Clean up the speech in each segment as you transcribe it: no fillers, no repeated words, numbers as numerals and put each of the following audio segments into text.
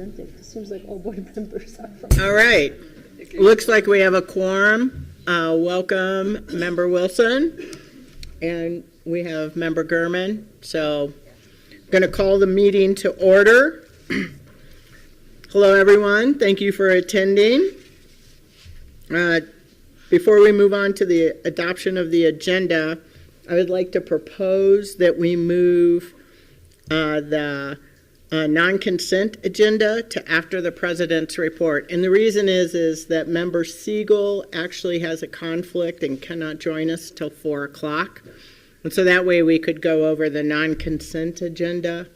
It seems like all board members are from. All right. Looks like we have a quorum. Welcome, Member Wilson. And we have Member Gurman. So I'm going to call the meeting to order. Hello, everyone. Thank you for attending. Before we move on to the adoption of the agenda, I would like to propose that we move the non-consent agenda to after the president's report. And the reason is that Member Siegel actually has a conflict and cannot join us till 4 o'clock. And so that way we could go over the non-consent agenda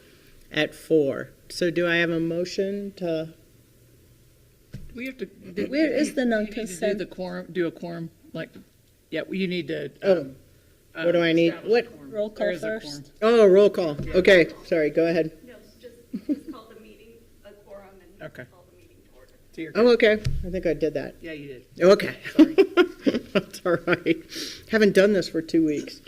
at 4. So do I have a motion to? We have to. Where is the non-consent? Do the quorum, do a quorum, like, yeah, you need to. What do I need? What? Roll There call is a quorum. first. Oh, roll call. Okay, sorry, go ahead. No, just call the meeting a quorum and Okay. call the meeting to order. To your- Oh, okay. I think I did that. Yeah, you did. Okay. Sorry. That's all right. Haven't done this for 2 weeks.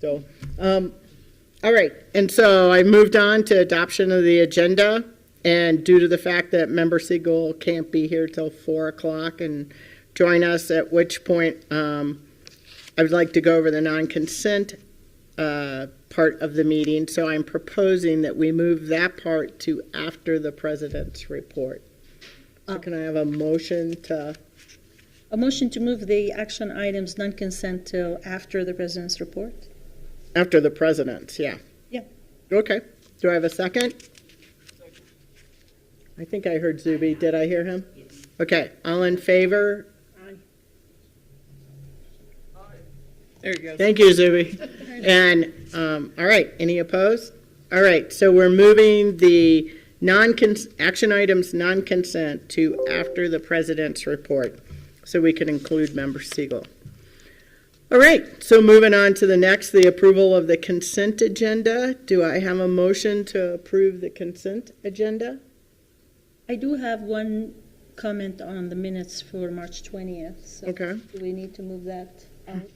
So, all right. And so I moved on to adoption of the agenda. And due to the fact that Member Siegel can't be here till 4 o'clock and join us, at which point I would like to go over the non-consent part of the meeting. So I'm proposing that we move that part to after the president's report. So can I have a motion to? A motion to move the action items non-consent till after the president's report? After the president's, yeah. Yeah. Okay. Do I have a second? I think I heard Zuby. Did I hear him? Yes. Okay. All in favor? There you go. Thank you, Zuby. And, all right, any opposed? All right, so we're moving the action items non-consent to after the president's report, so we can include Member Siegel. All right, so moving on to the next, the approval of the consent agenda. Do I have a motion to approve the consent agenda? I do have one comment on the minutes for March 20th. So Okay. do we need to move that out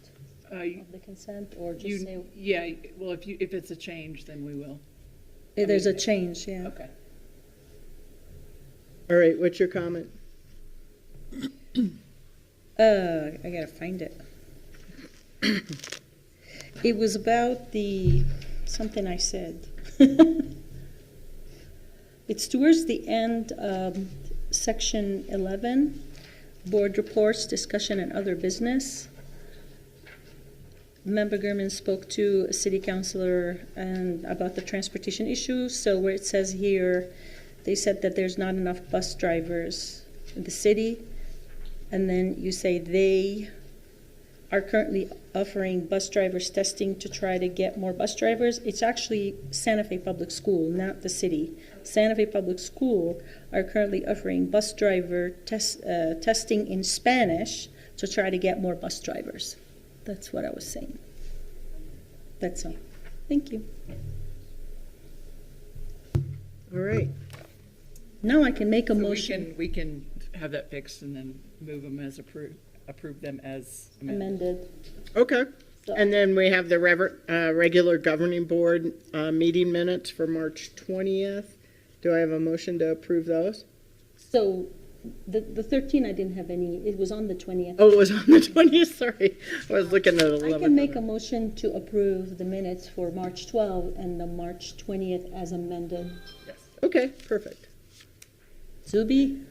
You, of the consent or just say yeah, well, if it's a change, then we will. there's a change, yeah. Okay. All right, what's your comment? I gotta find it. It was about something I said. It's towards the end, section 11, board reports, discussion and other business. Member Gurman spoke to a city councilor about the transportation issue. So where it says here, they said that there's not enough bus drivers in the city. And then you say they are currently offering bus drivers testing to try to get more bus drivers. It's actually Santa Fe Public School, not the city. Santa Fe Public School are currently offering bus driver testing in Spanish to try to get more bus drivers. That's what I was saying. That's all. Thank you. All right. Now I can make a So motion. we can have that fixed and then move them as approve them as amended. Amended. Okay. So- And then we have the regular governing board meeting minutes for March 20th. Do I have a motion to approve those? So the 13, I didn't have any. It was on the 20th. Oh, it was on the 20th, sorry. I was looking at 11th. I can make a motion to approve the minutes for March 12 and the March 20th as amended. Okay, perfect. Zuby?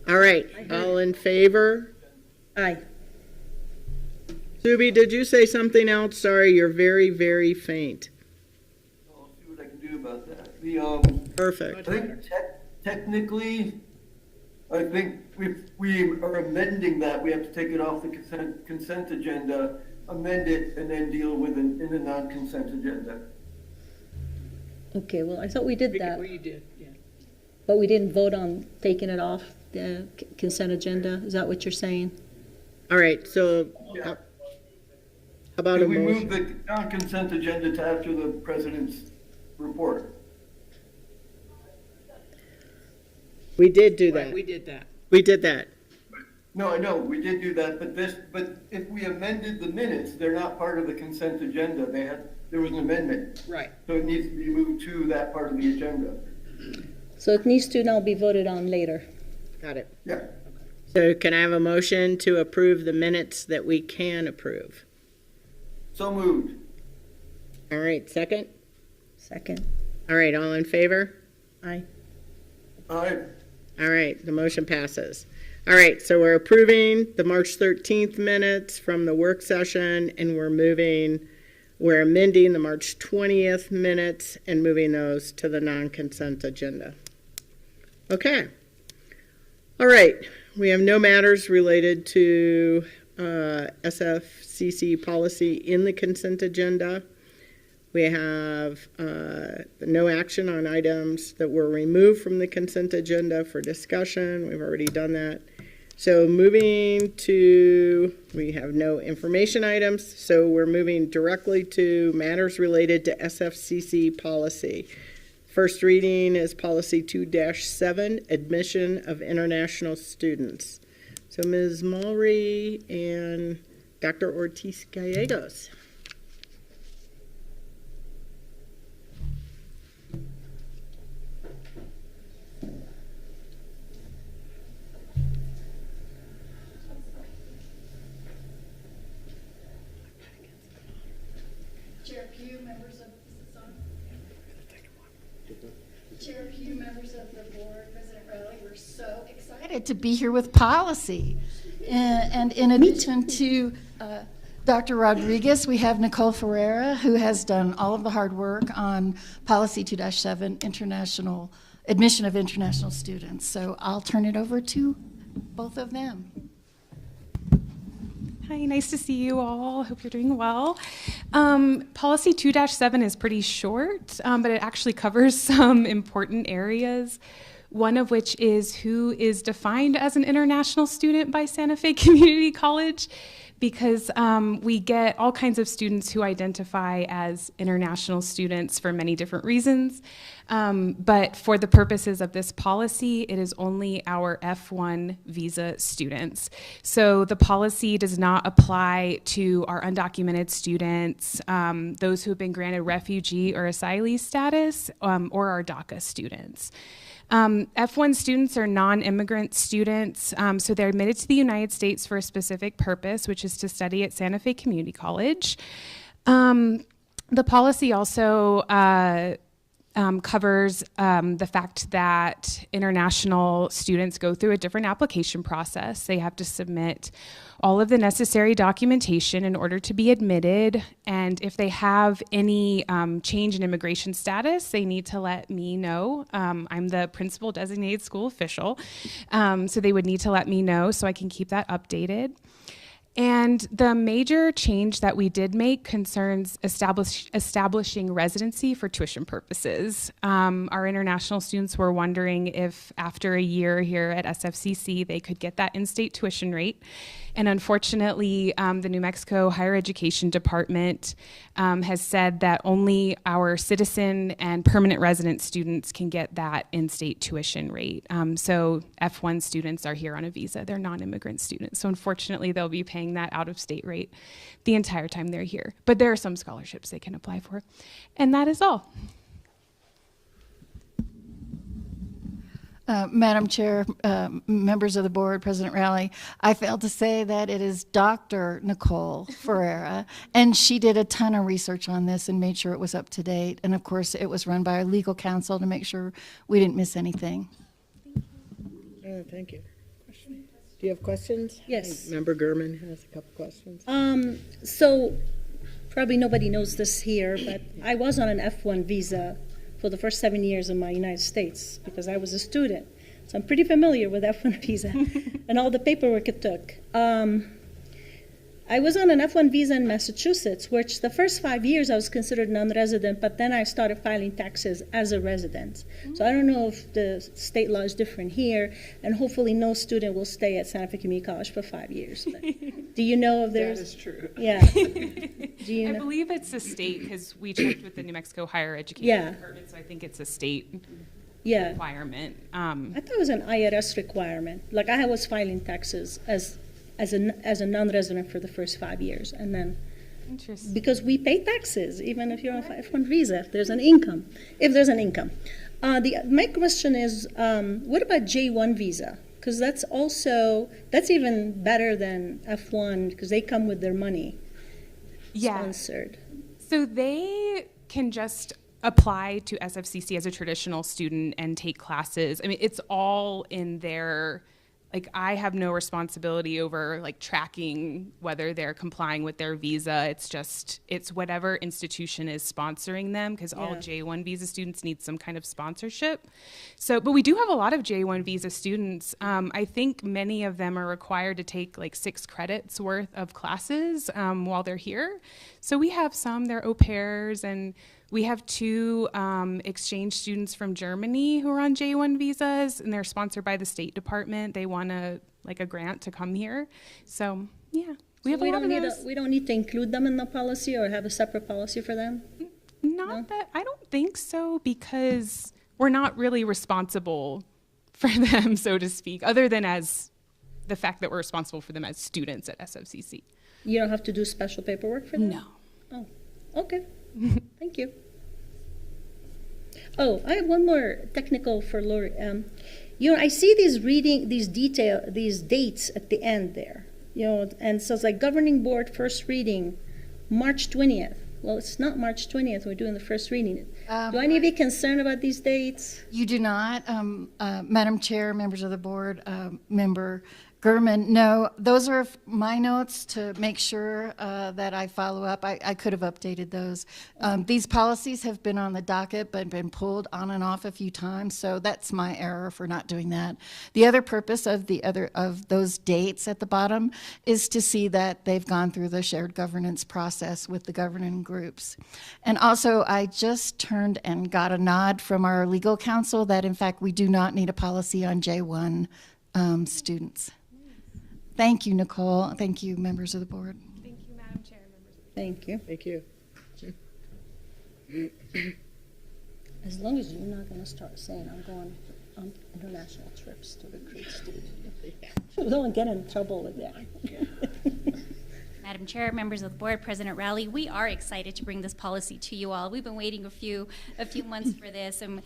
All right, all in favor? Aye. Zuby, did you say something else? Sorry, you're very, very faint. I'll see what I can do about that. Perfect. I think technically, I think if we are amending that, we have to take it off the consent agenda, amend it, and then deal with it in the non-consent agenda. Okay, well, I thought we did that, Well, you did, yeah. but we didn't vote on taking it off the consent agenda. Is that what you're saying? All right, so how about a Can we motion? move the non-consent agenda to after the president's report? We did do Right, that. we did that. We did that. No, I know, we did do that, but if we amended the minutes, they're not part of the consent agenda. There was an amendment, Right. so it needs to be moved to that part of the agenda. So it needs to now be voted on later. Got it. Yeah. So can I have a motion to approve the minutes that we can approve? So moved. All right, second? Second. All right, all in favor? Aye. Aye. All right, the motion passes. All right, so we're approving the March 13th minutes from the work session, and we're amending the March 20th minutes and moving those to the non-consent agenda. Okay. All right, we have no matters related to SFCC policy in the consent agenda. We have no action on items that were removed from the consent agenda for discussion. We've already done that. So moving to, we have no information items, so we're moving directly to matters related to SFCC policy. First reading is policy 2-7, admission of international students. So Ms. Mulry and Dr. Ortiz-Gallegos. Chair Pugh, members of Chair Pugh, members of the board, President Rowley, we're so excited to be here with policy. And in addition to Dr. Rodriguez, we have Nicole Ferreira, who has done all of the hard work on policy 2-7, international admission of international students. So I'll turn it over to both of them. Hi, nice to see you all. Hope you're doing well. Policy 2-7 is pretty short, but it actually covers some important areas. One of which is who is defined as an international student by Santa Fe Community College, because we get all kinds of students who identify as international students for many different reasons. But for the purposes of this policy, it is only our F1 visa students. So the policy does not apply to our undocumented students, those who have been granted refugee or asylee status, or our DACA students. F1 students are non-immigrant students, so they're admitted to the United States for a specific purpose, which is to study at Santa Fe Community College. The policy also covers the fact that international students go through a different application process. They have to submit all of the necessary documentation in order to be admitted, and if they have any change in immigration status, they need to let me know. I'm the principal designated school official, so they would need to let me know so I can keep that updated. And the major change that we did make concerns establishing residency for tuition purposes. Our international students were wondering if after a year here at SFCC, they could get that in-state tuition rate. And unfortunately, the New Mexico Higher Education Department has said that only our citizen and permanent resident students can get that in-state tuition rate. So F1 students are here on a visa. They're non-immigrant students. So unfortunately, they'll be paying that out-of-state rate the entire time they're here. But there are some scholarships they can apply for. And that is all. Madam Chair, members of the board, President Rowley, I failed to say that it is Dr. Nicole Ferreira, and she did a ton of research on this and made sure it was up to date. And of course, it was run by our legal counsel to make sure we didn't miss anything. Thank you. Do you have questions? Yes. Member Gurman has a couple questions. So probably nobody knows this here, but I was on an F1 visa for the first 7 years of my United States because I was a student. So I'm pretty familiar with F1 visa and all the paperwork it took. I was on an F1 visa in Massachusetts, which the first 5 years I was considered non-resident, but then I started filing taxes as a resident. So I don't know if the state law is different here, and hopefully no student will stay at Santa Fe Community College for 5 years. But do you know if there's... That is true. Yeah. Do you I know? believe it's a state because we checked with the New Mexico Higher Education Department, so I think it's a state requirement. I thought it was an IRS requirement. Like I was filing taxes as a non-resident for the first 5 years, and then Interesting. because we pay taxes, even if you're on a 5-1 visa, if there's an income. My question is, what about J1 visa? Because that's even better than F1 because they come with their money sponsored. So they can just apply to SFCC as a traditional student and take classes. I mean, it's all in their, like, I have no responsibility over like tracking whether they're complying with their visa. It's whatever institution is sponsoring them, because all J1 visa students need some kind of sponsorship. So, but we do have a lot of J1 visa students. I think many of them are required to take like 6 credits worth of classes while they're here. So we have some, they're au pairs, and we have 2 exchange students from Germany who are on J1 visas, and they're sponsored by the State Department. They want a grant to come here. So yeah, we have a lot of those. We don't need to include them in the policy or have a separate policy for them? That I don't think so, because we're not really responsible for them, so to speak, other than as the fact that we're responsible for them as students at SFCC. You don't have to do special paperwork for them? No. Oh, okay. Thank you. Oh, I have one more technical for Lori. I see these dates at the end there. And so it's like governing board first reading, March 20th. Well, it's not March 20th. We're doing the first reading. Do I need to be concerned about these dates? You do not, Madam Chair, members of the board, Member Gurman. No, those are my notes to make sure that I follow up. I could have updated those. These policies have been on the docket but been pulled on and off a few times, so that's my error for not doing that. The other purpose of those dates at the bottom is to see that they've gone through the shared governance process with the governing groups. And also, I just turned and got a nod from our legal counsel that in fact we do not need a policy on J1 students. Thank you, Nicole. Thank you, members of the board. Thank you, Madam Chair, members. Thank you. Thank you. As long as you're not going to start saying I'm going on international trips to recruit students. We don't get in trouble with that. Madam Chair, members of the board, President Rowley, we are excited to bring this policy to you all. We've been waiting a few months for this. And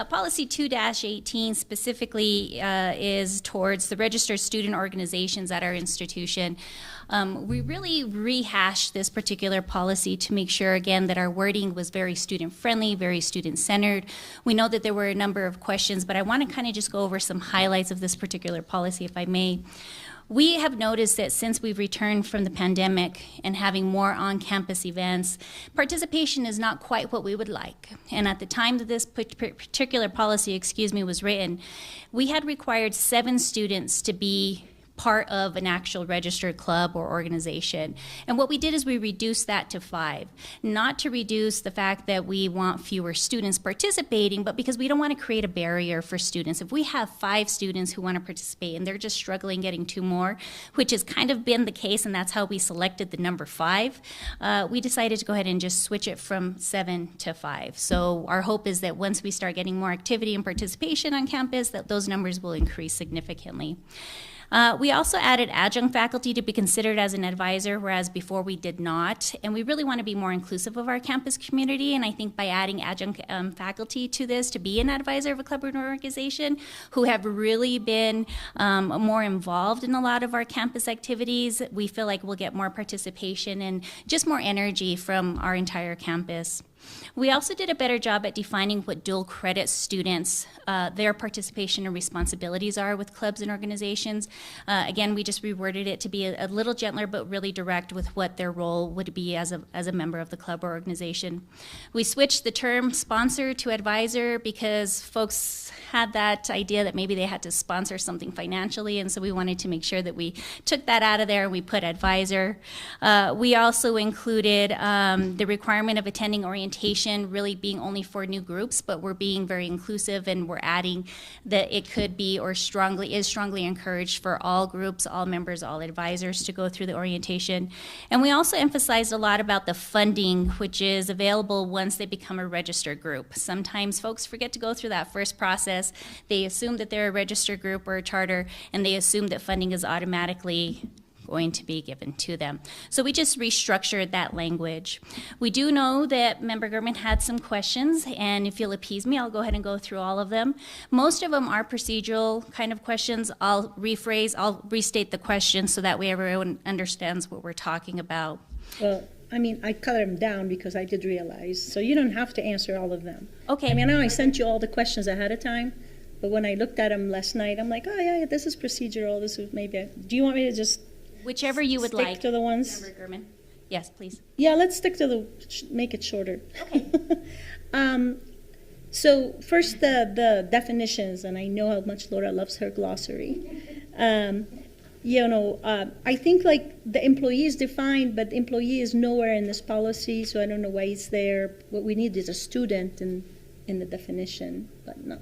policy 2-18 specifically is towards the registered student organizations at our institution. We really rehashed this particular policy to make sure, again, that our wording was very student-friendly, very student-centered. We know that there were a number of questions, but I want to kind of just go over some highlights of this particular policy, if I may. We have noticed that since we've returned from the pandemic and having more on-campus events, participation is not quite what we would like. And at the time that this particular policy, was written, we had required 7 students to be part of an actual registered club or organization. And what we did is we reduced that to 5, not to reduce the fact that we want fewer students participating, but because we don't want to create a barrier for students. If we have 5 students who want to participate and they're just struggling getting 2 more, which has kind of been the case, and that's how we selected the number 5, we decided to go ahead and just switch it from 7 to 5. So our hope is that once we start getting more activity and participation on campus, that those numbers will increase significantly. We also added adjunct faculty to be considered as an advisor, whereas before we did not. And we really want to be more inclusive of our campus community. And I think by adding adjunct faculty to this to be an advisor of a club or an organization who have really been more involved in a lot of our campus activities, we feel like we'll get more participation and just more energy from our entire campus. We also did a better job at defining what dual credit students, their participation and responsibilities are with clubs and organizations. Again, we just reworded it to be a little gentler but really direct with what their role would be as a member of the club or organization. We switched the term sponsor to advisor because folks had that idea that maybe they had to sponsor something financially, and so we wanted to make sure that we took that out of there and we put advisor. We also included the requirement of attending orientation really being only for new groups, but we're being very inclusive and we're adding that it could be or is strongly encouraged for all groups, all members, all advisors to go through the orientation. And we also emphasized a lot about the funding, which is available once they become a registered group. Sometimes folks forget to go through that first process. They assume that they're a registered group or a charter, and they assume that funding is automatically going to be given to them. So we just restructured that language. We do know that Member Gurman had some questions, and if you'll appease me, I'll go ahead and go through all of them. Most of them are procedural kind of questions. I'll restate the question so that way everyone understands what we're talking about. Well, I mean, I cut them down because I did realize, so you don't have to answer all of them. Okay. I mean, I know I sent you all the questions ahead of time, but when I looked at them last night, I'm like, oh yeah, this is procedural, this is maybe, do you want me to just Whichever you would stick like. to the ones? Member Gurman. Yes, please. Yeah, let's stick to make it shorter. Okay. So first, the definitions, and I know how much Laura loves her glossary. I think like the employee is defined, but the employee is nowhere in this policy, so I don't know why it's there. What we need is a student in the definition, but no.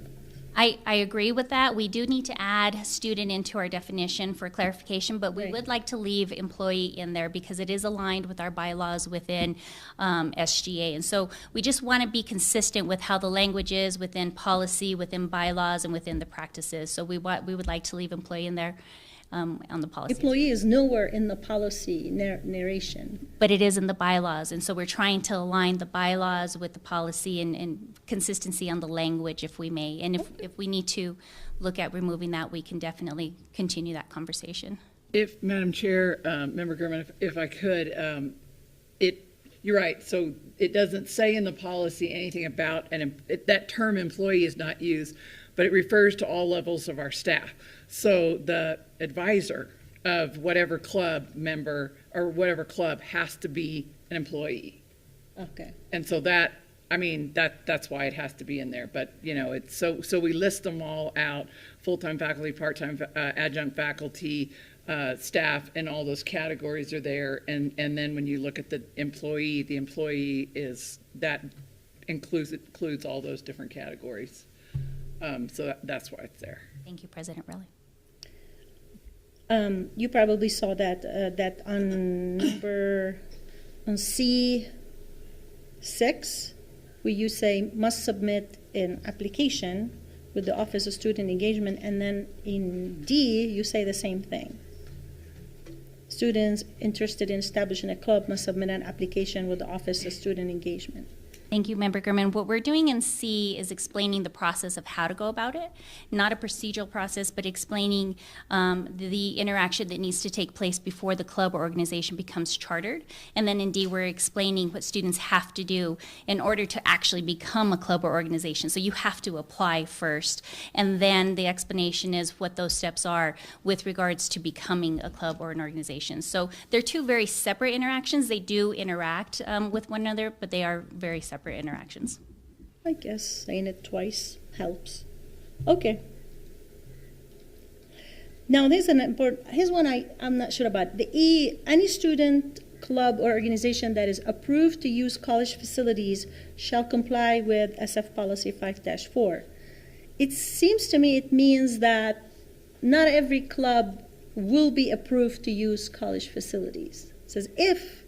I agree with that. We do need to add student into our definition for clarification, but we Right. would like to leave employee in there because it is aligned with our bylaws within SGA. And so we just want to be consistent with how the language is within policy, within bylaws, and within the practices. So we would like to leave employee in there on the policy. Employee is nowhere in the policy narration. But it is in the bylaws, and so we're trying to align the bylaws with the policy and consistency on the language, if we may. And if we need to look at removing that, we can definitely continue that conversation. If, Madam Chair, Member Gurman, if I could, you're right, so it doesn't say in the policy anything about, that term employee is not used, but it refers to all levels of our staff. So the advisor of whatever club member or whatever club has to be an employee. Okay. And so that's why it has to be in there. But, it's so we list them all out, full-time faculty, part-time adjunct faculty, staff, and all those categories are there. And then when you look at the employee includes all those different categories. So that's why it's there. Thank you, President Rowley. You probably saw that on C6, where you say must submit an application with the Office of Student Engagement, and then in D you say the same thing. Students interested in establishing a club must submit an application with the Office of Student Engagement. Thank you, Member Gurman. What we're doing in C is explaining the process of how to go about it, not a procedural process, but explaining the interaction that needs to take place before the club or organization becomes chartered. And then in D, we're explaining what students have to do in order to actually become a club or organization. So you have to apply first, and then the explanation is what those steps are with regards to becoming a club or an organization. So they're two very separate interactions. They do interact with one another, but they are very separate interactions. I guess saying it twice helps. Okay. Now here's one I'm not sure about. The E, any student, club, or organization that is approved to use college facilities shall comply with SF Policy 5-4. It seems to me it means that not every club will be approved to use college facilities. It says if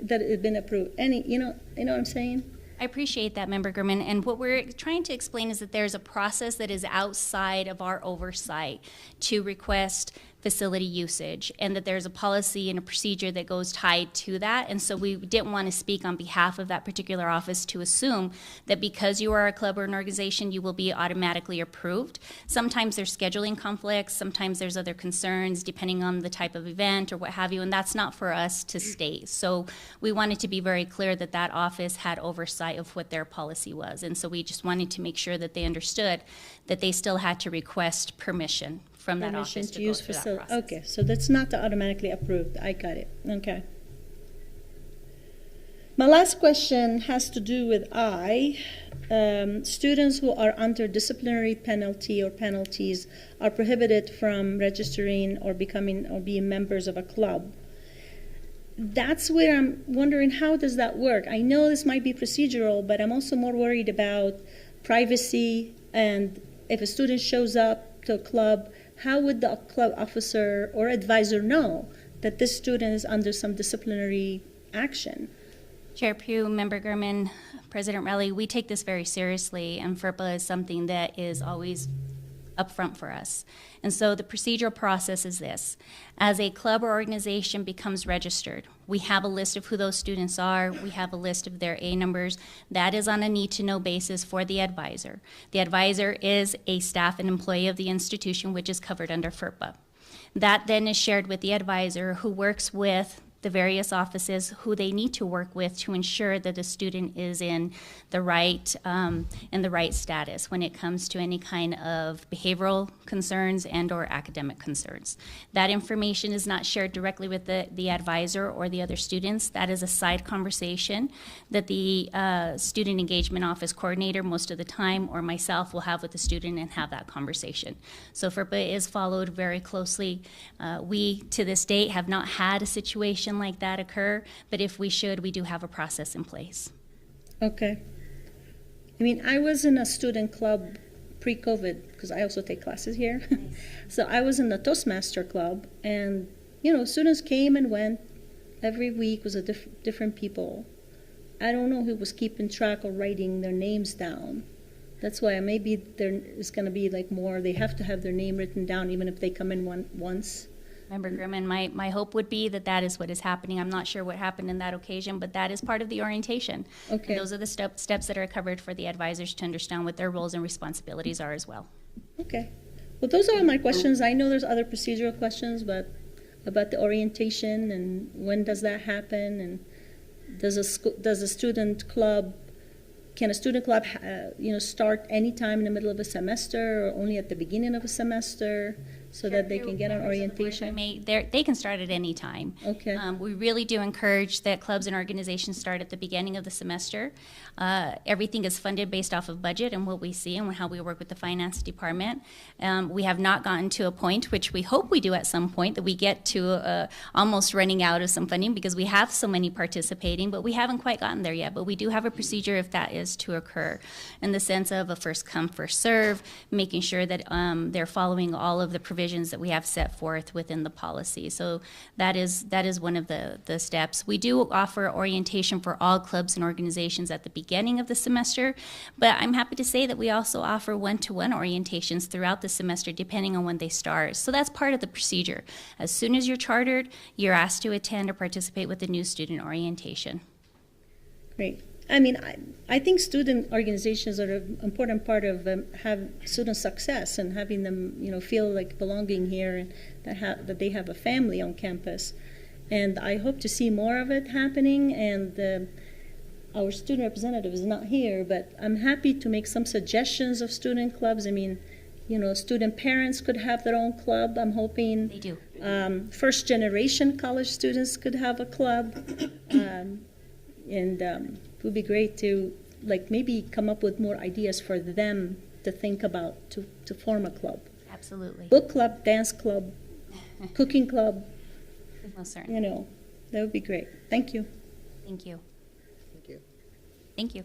that it had been approved. You know what I'm saying? I appreciate that, Member Gurman. And what we're trying to explain is that there's a process that is outside of our oversight to request facility usage, and that there's a policy and a procedure that goes tied to that. And so we didn't want to speak on behalf of that particular office to assume that because you are a club or an organization, you will be automatically approved. Sometimes there's scheduling conflicts, sometimes there's other concerns depending on the type of event or what have you, and that's not for us to state. So we wanted to be very clear that that office had oversight of what their policy was. And so we just wanted to make sure that they understood that they still had to request permission from that Permission office to to use go through that facility. process. Okay, so that's not automatically approved. I got it. Okay. My last question has to do with students who are under disciplinary penalty or penalties are prohibited from registering or being members of a club. That's where I'm wondering, how does that work? I know this might be procedural, but I'm also more worried about privacy, and if a student shows up to a club, how would the club officer or advisor know that this student is under some disciplinary action? Chair Pugh, Member Gurman, President Rowley, we take this very seriously, and FERPA is something that is always upfront for us. And so the procedural process is this. As a club or organization becomes registered, we have a list of who those students are. We have a list of their A numbers. That is on a need-to-know basis for the advisor. The advisor is a staff and employee of the institution, which is covered under FERPA. That then is shared with the advisor, who works with the various offices who they need to work with to ensure that the student is in the right status when it comes to any kind of behavioral concerns and or academic concerns. That information is not shared directly with the advisor or the other students. That is a side conversation that the student engagement office coordinator most of the time, or myself, will have with the student and have that conversation. So FERPA is followed very closely. We, to this date, have not had a situation like that occur, but if we should, we do have a process in place. Okay. I mean, I was in a student club pre-COVID, because I also take classes here. So I was in the Toastmaster club, and, you know, students came and went. Every week was a different people. I don't know who was keeping track or writing their names down. That's why maybe there is going to be like more, they have to have their name written down even if they come in once. Member Grimman, my hope would be that that is what is happening. I'm not sure what happened in that occasion, but that is part of the orientation. Okay. And those are the steps that are covered for the advisors to understand what their roles and responsibilities are as well. Okay. Well, those are all my questions. I know there's other procedural questions, but about the orientation and when does that happen, and does a student club, can a student club start any time in the middle of a semester or only at the beginning of a semester, so that they can get an orientation? They can start at any time. Okay. We really do encourage that clubs and organizations start at the beginning of the semester. Everything is funded based off of budget and what we see and how we work with the finance department. We have not gotten to a point, which we hope we do at some point, that we get to almost running out of some funding because we have so many participating, but we haven't quite gotten there yet. But we do have a procedure if that is to occur, in the sense of a first come, first serve, making sure that they're following all of the provisions that we have set forth within the policy. So that is one of the steps. We do offer orientation for all clubs and organizations at the beginning of the semester, but I'm happy to say that we also offer one-to-one orientations throughout the semester depending on when they start. So that's part of the procedure. As soon as you're chartered, you're asked to attend or participate with the new student orientation. Great. I mean, I think student organizations are an important part of have student success and having them, feel like belonging here and that they have a family on campus. And I hope to see more of it happening. And our student representative is not here, but I'm happy to make some suggestions of student clubs. I mean, student parents could have their own club. I'm hoping They do. First generation college students could have a club. It would be great to maybe come up with more ideas for them to think about to form a club. Absolutely. Book club, dance club, cooking club, Most certainly. that would be great. Thank you. Thank you. Thank you. Thank you.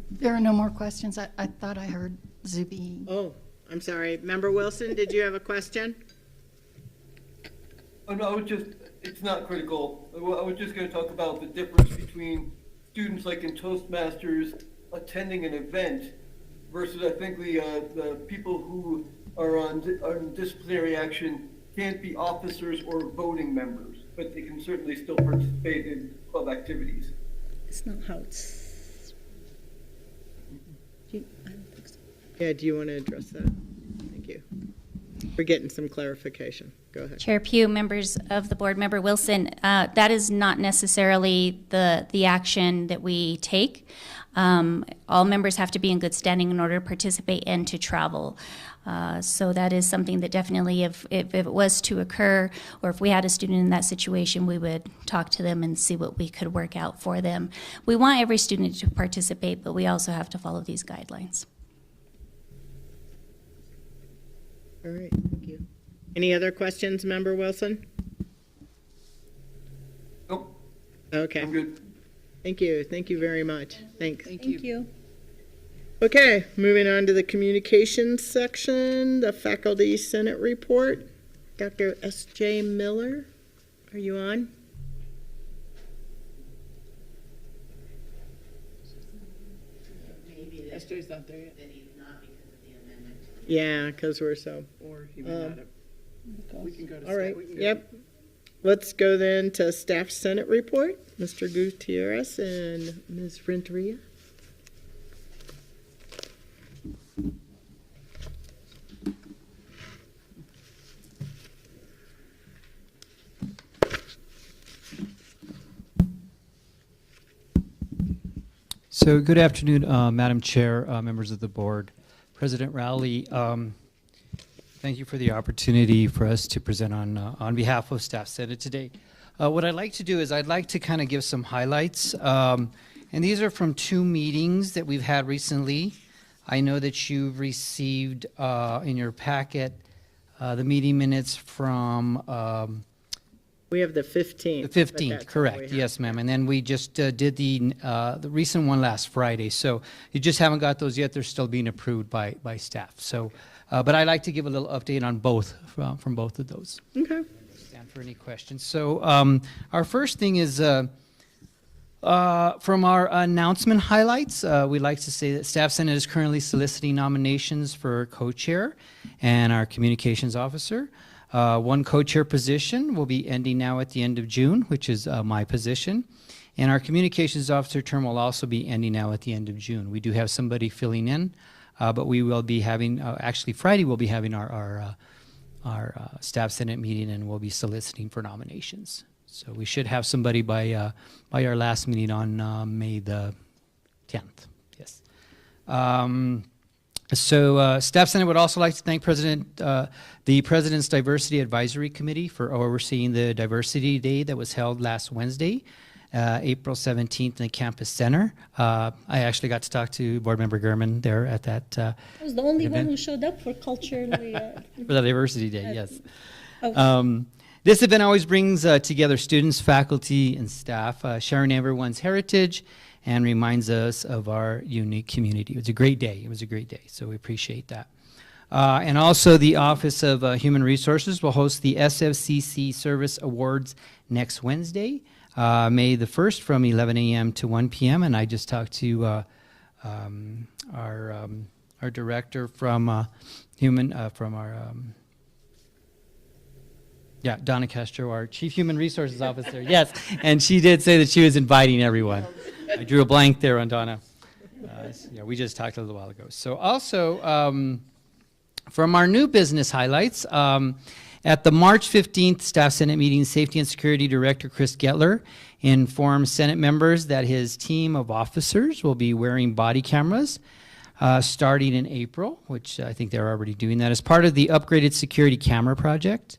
There are no more questions. I thought I heard Zuby. Oh, I'm sorry. Member Wilson, did you have a question? Oh, no, it's not critical. I was just going to talk about the difference between students like in Toastmasters attending an event versus I think the people who are on disciplinary action can't be officers or voting members, but they can certainly still participate in club activities. It's not how it's. I don't think so. Yeah, do you want to address that? Thank you. We're getting some clarification. Go ahead. Chair Pugh, members of the board, Member Wilson, that is not necessarily the action that we take. All members have to be in good standing in order to participate and to travel. So that is something that definitely, if it was to occur, or if we had a student in that situation, we would talk to them and see what we could work out for them. We want every student to participate, but we also have to follow these guidelines. All right, thank you. Any other questions, Member Wilson? Nope, Okay, I'm good. thank you. Thank you very much. Thanks. Thank Thank you. you. Okay, moving on to the communications section, the Faculty Senate report. Dr. S.J. Miller, are you on? Jay's not there yet. Yeah, because we're so. Or he may not have. We can go to All staff. right, We can go- yep. Let's go then to Staff Senate report. Mr. Gutierrez and Ms. Renteria. So good afternoon, Madam Chair, members of the board. President Rowley, thank you for the opportunity for us to present on behalf of Staff Senate today. What I'd like to do is I'd like to kind of give some highlights. And these are from 2 meetings that we've had recently. I know that you've received in your packet the meeting minutes from We have the 15th. the but 15th, that's all correct. we have. Yes, ma'am. And then we just did the recent one last Friday. So you just haven't got those yet. They're still being approved by staff. So, but I'd like to give a little update on both, from both of those. Okay. Stand for any questions. So our first thing is from our announcement highlights, we'd like to say that Staff Senate is currently soliciting nominations for co-chair and our communications officer. One co-chair position will be ending now at the end of June, which is my position. And our communications officer term will also be ending now at the end of June. We do have somebody filling in, but we will be having, actually Friday we'll be having our Staff Senate meeting, and we'll be soliciting for nominations. So we should have somebody by our last meeting on May the 10th. Yes. So Staff Senate would also like to thank the President's Diversity Advisory Committee for overseeing the Diversity Day that was held last Wednesday, April 17th in the Campus Center. I actually got to talk to Board Member Gurman there at that I was the only one event. who showed up for culturally. For the Diversity Day, yes. Oh. This event always brings together students, faculty, and staff, sharing everyone's heritage and reminds us of our unique community. It was a great day. It was a great day, so we appreciate that. And also the Office of Human Resources will host the SFCC Service Awards next Wednesday, May the 1st from 11 a.m. to 1 p.m. And I just talked to our director from Donna Castro, our Chief Human Resources Officer, yes, and she did say that she was inviting everyone. I drew a blank there on Donna. We just talked a little while ago. So also, from our new business highlights, at the March 15th Staff Senate meeting, Safety and Security Director Chris Gettler informed Senate members that his team of officers will be wearing body cameras starting in April, which I think they're already doing that, as part of the Upgraded Security Camera Project.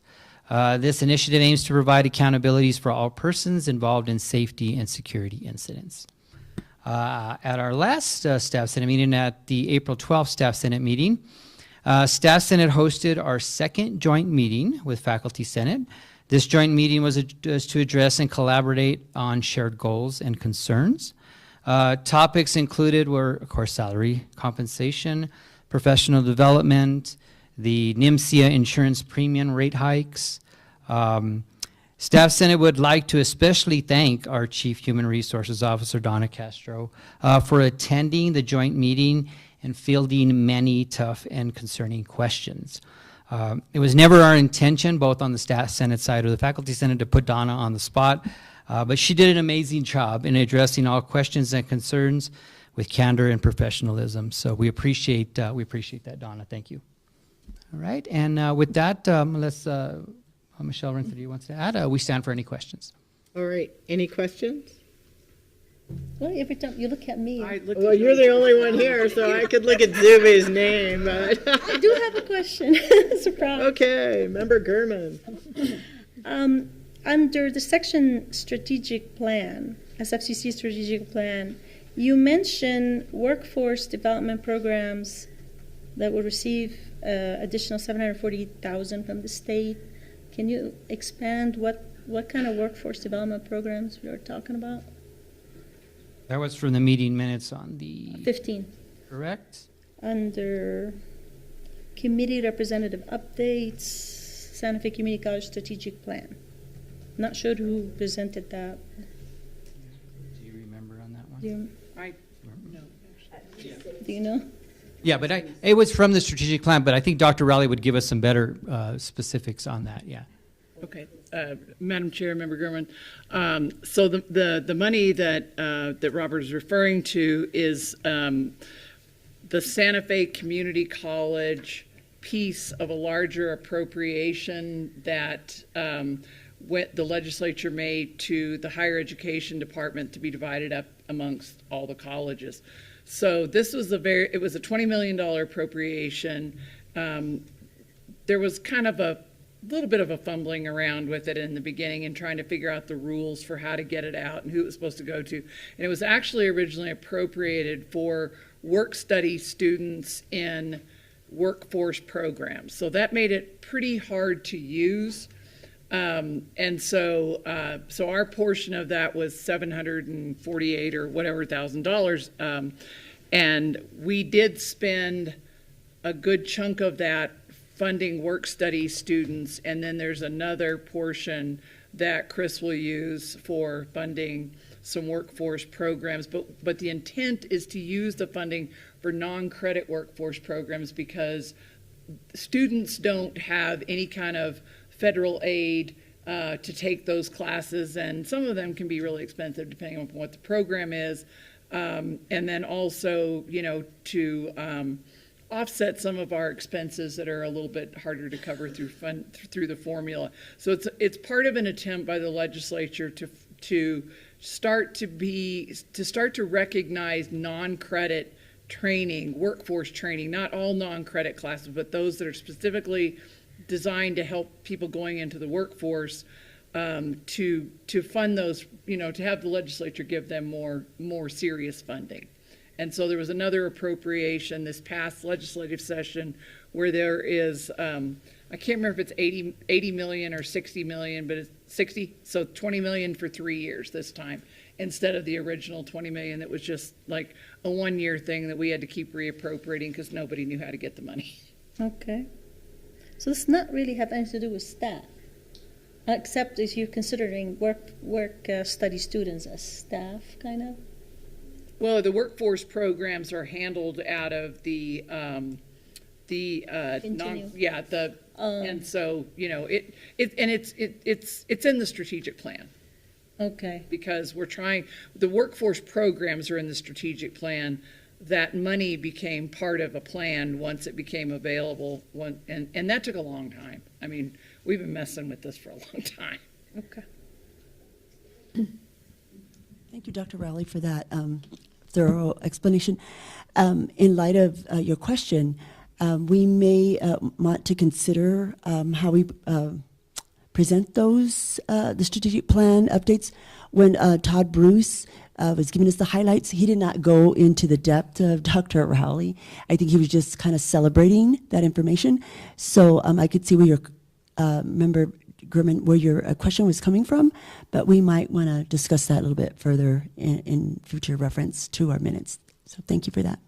This initiative aims to provide accountabilities for all persons involved in safety and security incidents. At our last Staff Senate meeting, at the April 12th Staff Senate meeting, Staff Senate hosted our second joint meeting with Faculty Senate. This joint meeting was to address and collaborate on shared goals and concerns. Topics included were, of course, salary compensation, professional development, the NIMCIA insurance premium rate hikes. Staff Senate would like to especially thank our Chief Human Resources Officer, Donna Castro, for attending the joint meeting and fielding many tough and concerning questions. It was never our intention, both on the Staff Senate side or the Faculty Senate, to put Donna on the spot, but she did an amazing job in addressing all questions and concerns with candor and professionalism. So we appreciate that, Donna. Thank you. All right, and with that, unless Michelle Renteria wants to add, we stand for any questions. All right. Any questions? Well, every time you look at me, I Well, you're the only one here, so I could look at Zuby's name. But do have a question. Surprise. okay, Member Gurman. Under the section strategic plan, SFCC strategic plan, you mentioned workforce development programs that will receive additional $740,000 from the state. Can you expand what kind of workforce development programs you're talking about? That was from the meeting minutes on the 15. correct? Under committee representative updates, Santa Fe Community College strategic plan. Not sure who presented that. Do you remember on that one? Do you- I, no. Just Do you know? Yeah, but it was from the strategic plan, but I think Dr. Rowley would give us some better specifics on that, yeah. Okay, Madam Chair, Member Gurman. So the money that that Robert is referring to is the Santa Fe Community College piece of a larger appropriation that the legislature made to the higher education department to be divided up amongst all the colleges. So this was it was a $20 million appropriation. There was kind of a little bit of a fumbling around with it in the beginning and trying to figure out the rules for how to get it out and who it was supposed to go to. And it was actually originally appropriated for work study students in workforce programs. So that made it pretty hard to use. And so our portion of that was $748 or whatever $1,000. And we did spend a good chunk of that funding work study students, and then there's another portion that Chris will use for funding some workforce programs. But the intent is to use the funding for non-credit workforce programs because students don't have any kind of federal aid to take those classes, and some of them can be really expensive depending on what the program is. And then also, you know, to offset some of our expenses that are a little bit harder to cover through the formula. So it's part of an attempt by the legislature to start to recognize non-credit training, workforce training, not all non-credit classes, but those that are specifically designed to help people going into the workforce, to fund those, you know, to have the legislature give them more serious funding. And so there was another appropriation this past legislative session where there is, I can't remember if it's 80 million or 60 million, but it's 60, so 20 million for 3 years this time, instead of the original 20 million that was just like a 1-year thing that we had to keep reappropriating because nobody knew how to get the money. Okay. So this not really have anything to do with staff, except if you're considering work study students as staff, kind of? Well, the workforce programs are handled out of the and so, you know, it's in the strategic plan. Okay. Because the workforce programs are in the strategic plan. That money became part of a plan once it became available, and that took a long time. I mean, we've been messing with this for a long time. Okay. Thank you, Dr. Rowley, for that thorough explanation. In light of your question, we may want to consider how we present those, the strategic plan updates. When Todd Bruce was giving us the highlights, he did not go into the depth of Dr. Rowley. I think he was just kind of celebrating that information. So I could see where your Member Gurman, where your question was coming from, but we might want to discuss that a little bit further in future reference to our minutes. So thank you for that.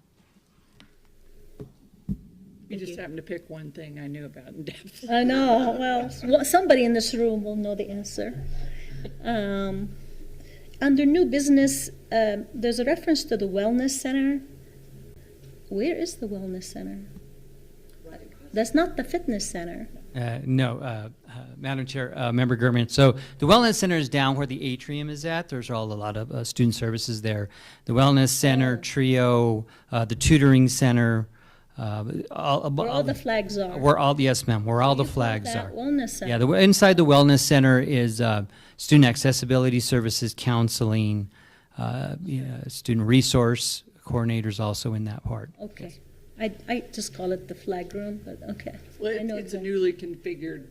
You just happened to pick one thing I knew about in depth. I know. Well, somebody in this room will know the answer. Under new business, there's a reference to the wellness center. Where is the wellness center? That's not the fitness center. No, Madam Chair, Member Gurman. So the Wellness Center is down where the atrium is at. There's a lot of student services there. The Wellness Center, Trio, the Tutoring Center. Where all the flags are. Yes, ma'am, where all the flags are. Wellness center. Yeah, inside the Wellness Center is student accessibility services, counseling, student resource coordinators also in that part. Okay. Yes. I just call it the flag room, but okay. Well, it's a newly configured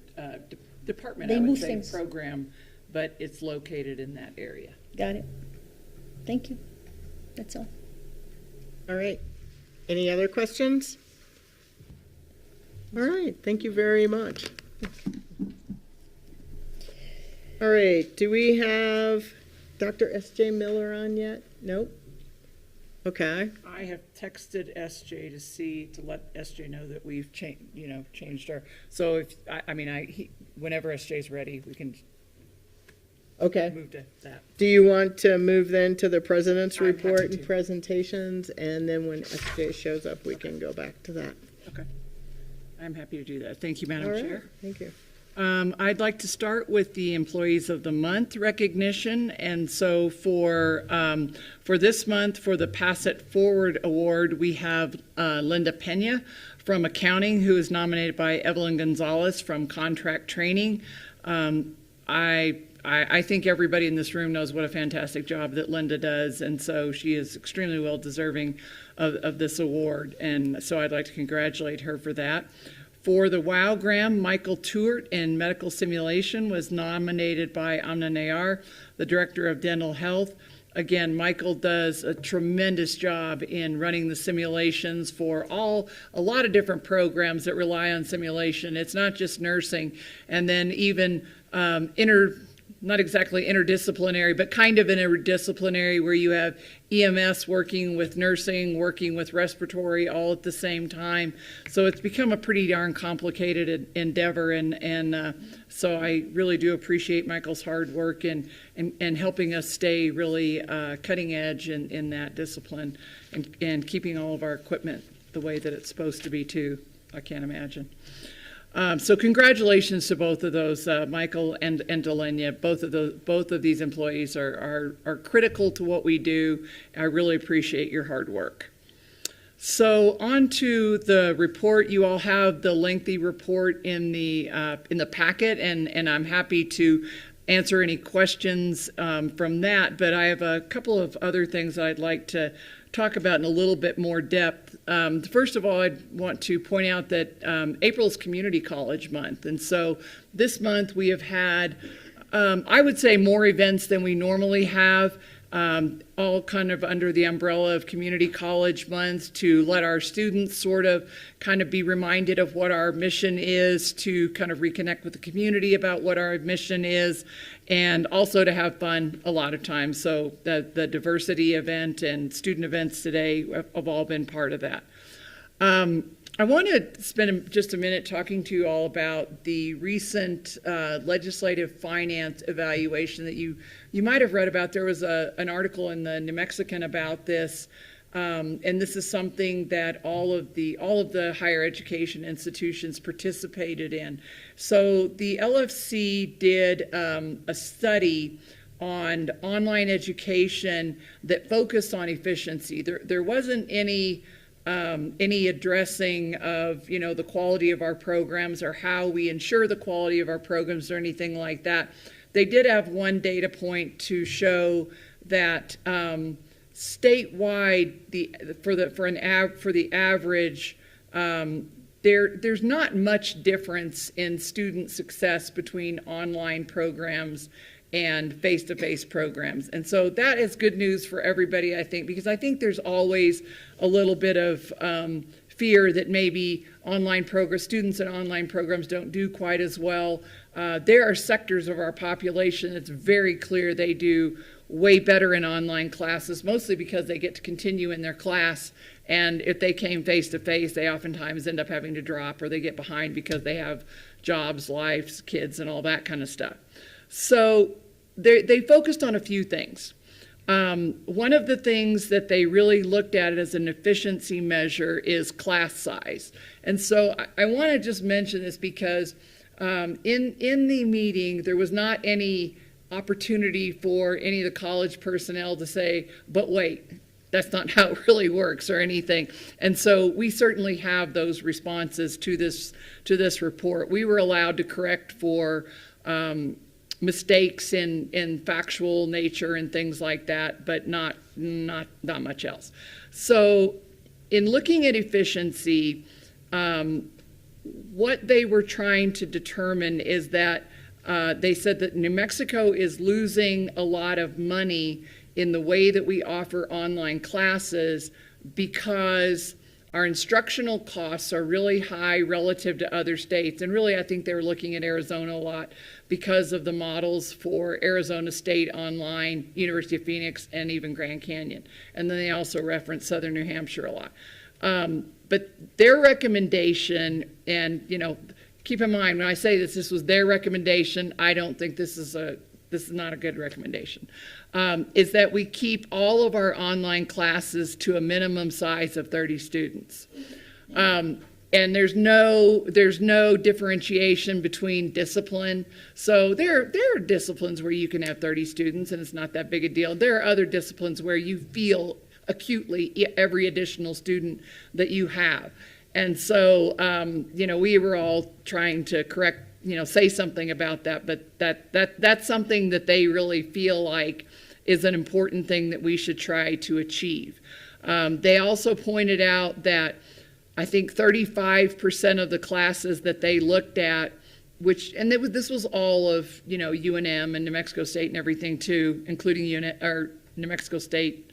department, I would say, program, but it's located in that area. Got it. Thank you. That's all. All right. Any other questions? All right. Thank you very much. All right. Do we have Dr. S.J. Miller on yet? Nope. Okay. I have texted SJ to let SJ know that we've changed our. So if whenever SJ's ready, we can. Okay. Move to that. Do you want to move then to the president's I'm happy report and to. presentations? And then when SJ shows up, we can go back to that. Okay. I'm happy to do that. Thank you, All Madam right, Chair. thank you. I'd like to start with the Employees of the Month recognition. And so for this month, for the Pass It Forward Award, we have Linda Pena from Accounting, who is nominated by Evelyn Gonzalez from Contract Training. I think everybody in this room knows what a fantastic job that Linda does, and so she is extremely well deserving of this award. And so I'd like to congratulate her for that. For the WOW-GRAM, Michael Tuert in medical simulation was nominated by Amna Nayar, the Director of Dental Health. Again, Michael does a tremendous job in running the simulations for a lot of different programs that rely on simulation. It's not just nursing, and then even not exactly interdisciplinary, but kind of interdisciplinary, where you have EMS working with nursing, working with respiratory all at the same time. So it's become a pretty darn complicated endeavor, and so I really do appreciate Michael's hard work and helping us stay really cutting edge in that discipline, and keeping all of our equipment the way that it's supposed to be too. I can't imagine. So congratulations to both of those, Michael and Delenia. Both of these employees are critical to what we do. I really appreciate your hard work. So on to the report. You all have the lengthy report in the packet, and I'm happy to answer any questions from that. But I have a couple of other things I'd like to talk about in a little bit more depth. First of all, I want to point out that April's Community College Month. And so this month we have had, I would say, more events than we normally have, all kind of under the umbrella of Community College Month, to let our students kind of be reminded of what our mission is, to kind of reconnect with the community about what our mission is, and also to have fun a lot of times. So the diversity event and student events today have all been part of that. I want to spend just a minute talking to you all about the recent legislative finance evaluation that you might have read about. There was an article in the New Mexican about this, and this is something that all of the higher education institutions participated in. So the LFC did a study on online education that focused on efficiency. There wasn't any addressing of, the quality of our programs or how we ensure the quality of our programs or anything like that. They did have one data point to show that statewide, for the average, there's not much difference in student success between online programs and face-to-face programs. And so that is good news for everybody, I think, because I think there's always a little bit of fear that maybe students in online programs don't do quite as well. There are sectors of our population that's very clear they do way better in online classes, mostly because they get to continue in their class, and if they came face-to-face, they oftentimes end up having to drop, or they get behind because they have jobs, lives, kids, and all that kind of stuff. So they focused on a few things. One of the things that they really looked at as an efficiency measure is class size. And so I want to just mention this because in the meeting, there was not any opportunity for any of the college personnel to say, but wait, that's not how it really works or anything. And so we certainly have those responses to this report. We were allowed to correct for mistakes in factual nature and things like that, but not much else. So in looking at efficiency, what they were trying to determine is that they said that New Mexico is losing a lot of money in the way that we offer online classes because our instructional costs are really high relative to other states. And really, I think they were looking at Arizona a lot because of the models for Arizona State Online, University of Phoenix, and even Grand Canyon. And then they also reference Southern New Hampshire a lot. But their recommendation, and keep in mind when I say this was their recommendation. I don't think this is this is not a good recommendation, is that we keep all of our online classes to a minimum size of 30 students. And there's no differentiation between discipline. So there are disciplines where you can have 30 students and it's not that big a deal. There are other disciplines where you feel acutely every additional student that you have. And so, we were all trying to say something about that, but that's something that they really feel like is an important thing that we should try to achieve. They also pointed out that I think 35% of the classes that they looked at, this was all of, UNM and New Mexico State and everything too, including New Mexico State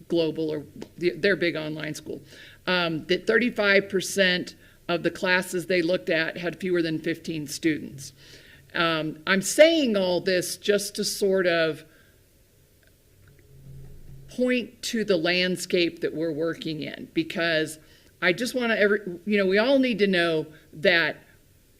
Global, or their big online school, that 35% of the classes they looked at had fewer than 15 students. I'm saying all this just to sort of point to the landscape that we're working in, because I just want to, we all need to know that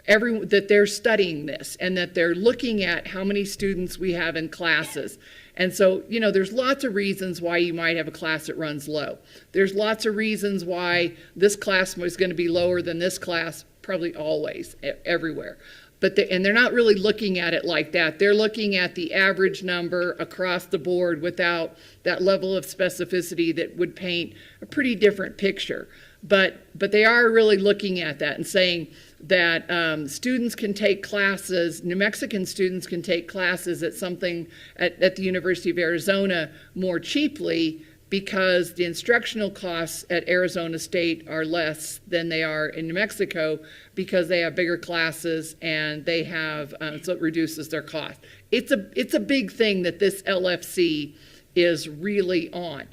that they're studying this and that they're looking at how many students we have in classes. And so, there's lots of reasons why you might have a class that runs low. There's lots of reasons why this class is going to be lower than this class, probably always, everywhere. And they're not really looking at it like that. They're looking at the average number across the board without that level of specificity that would paint a pretty different picture. But they are really looking at that and saying that students can take classes, New Mexican students can take classes at the University of Arizona more cheaply because the instructional costs at Arizona State are less than they are in New Mexico because they have bigger classes and they have, so it reduces their cost. It's a big thing that this LFC is really on.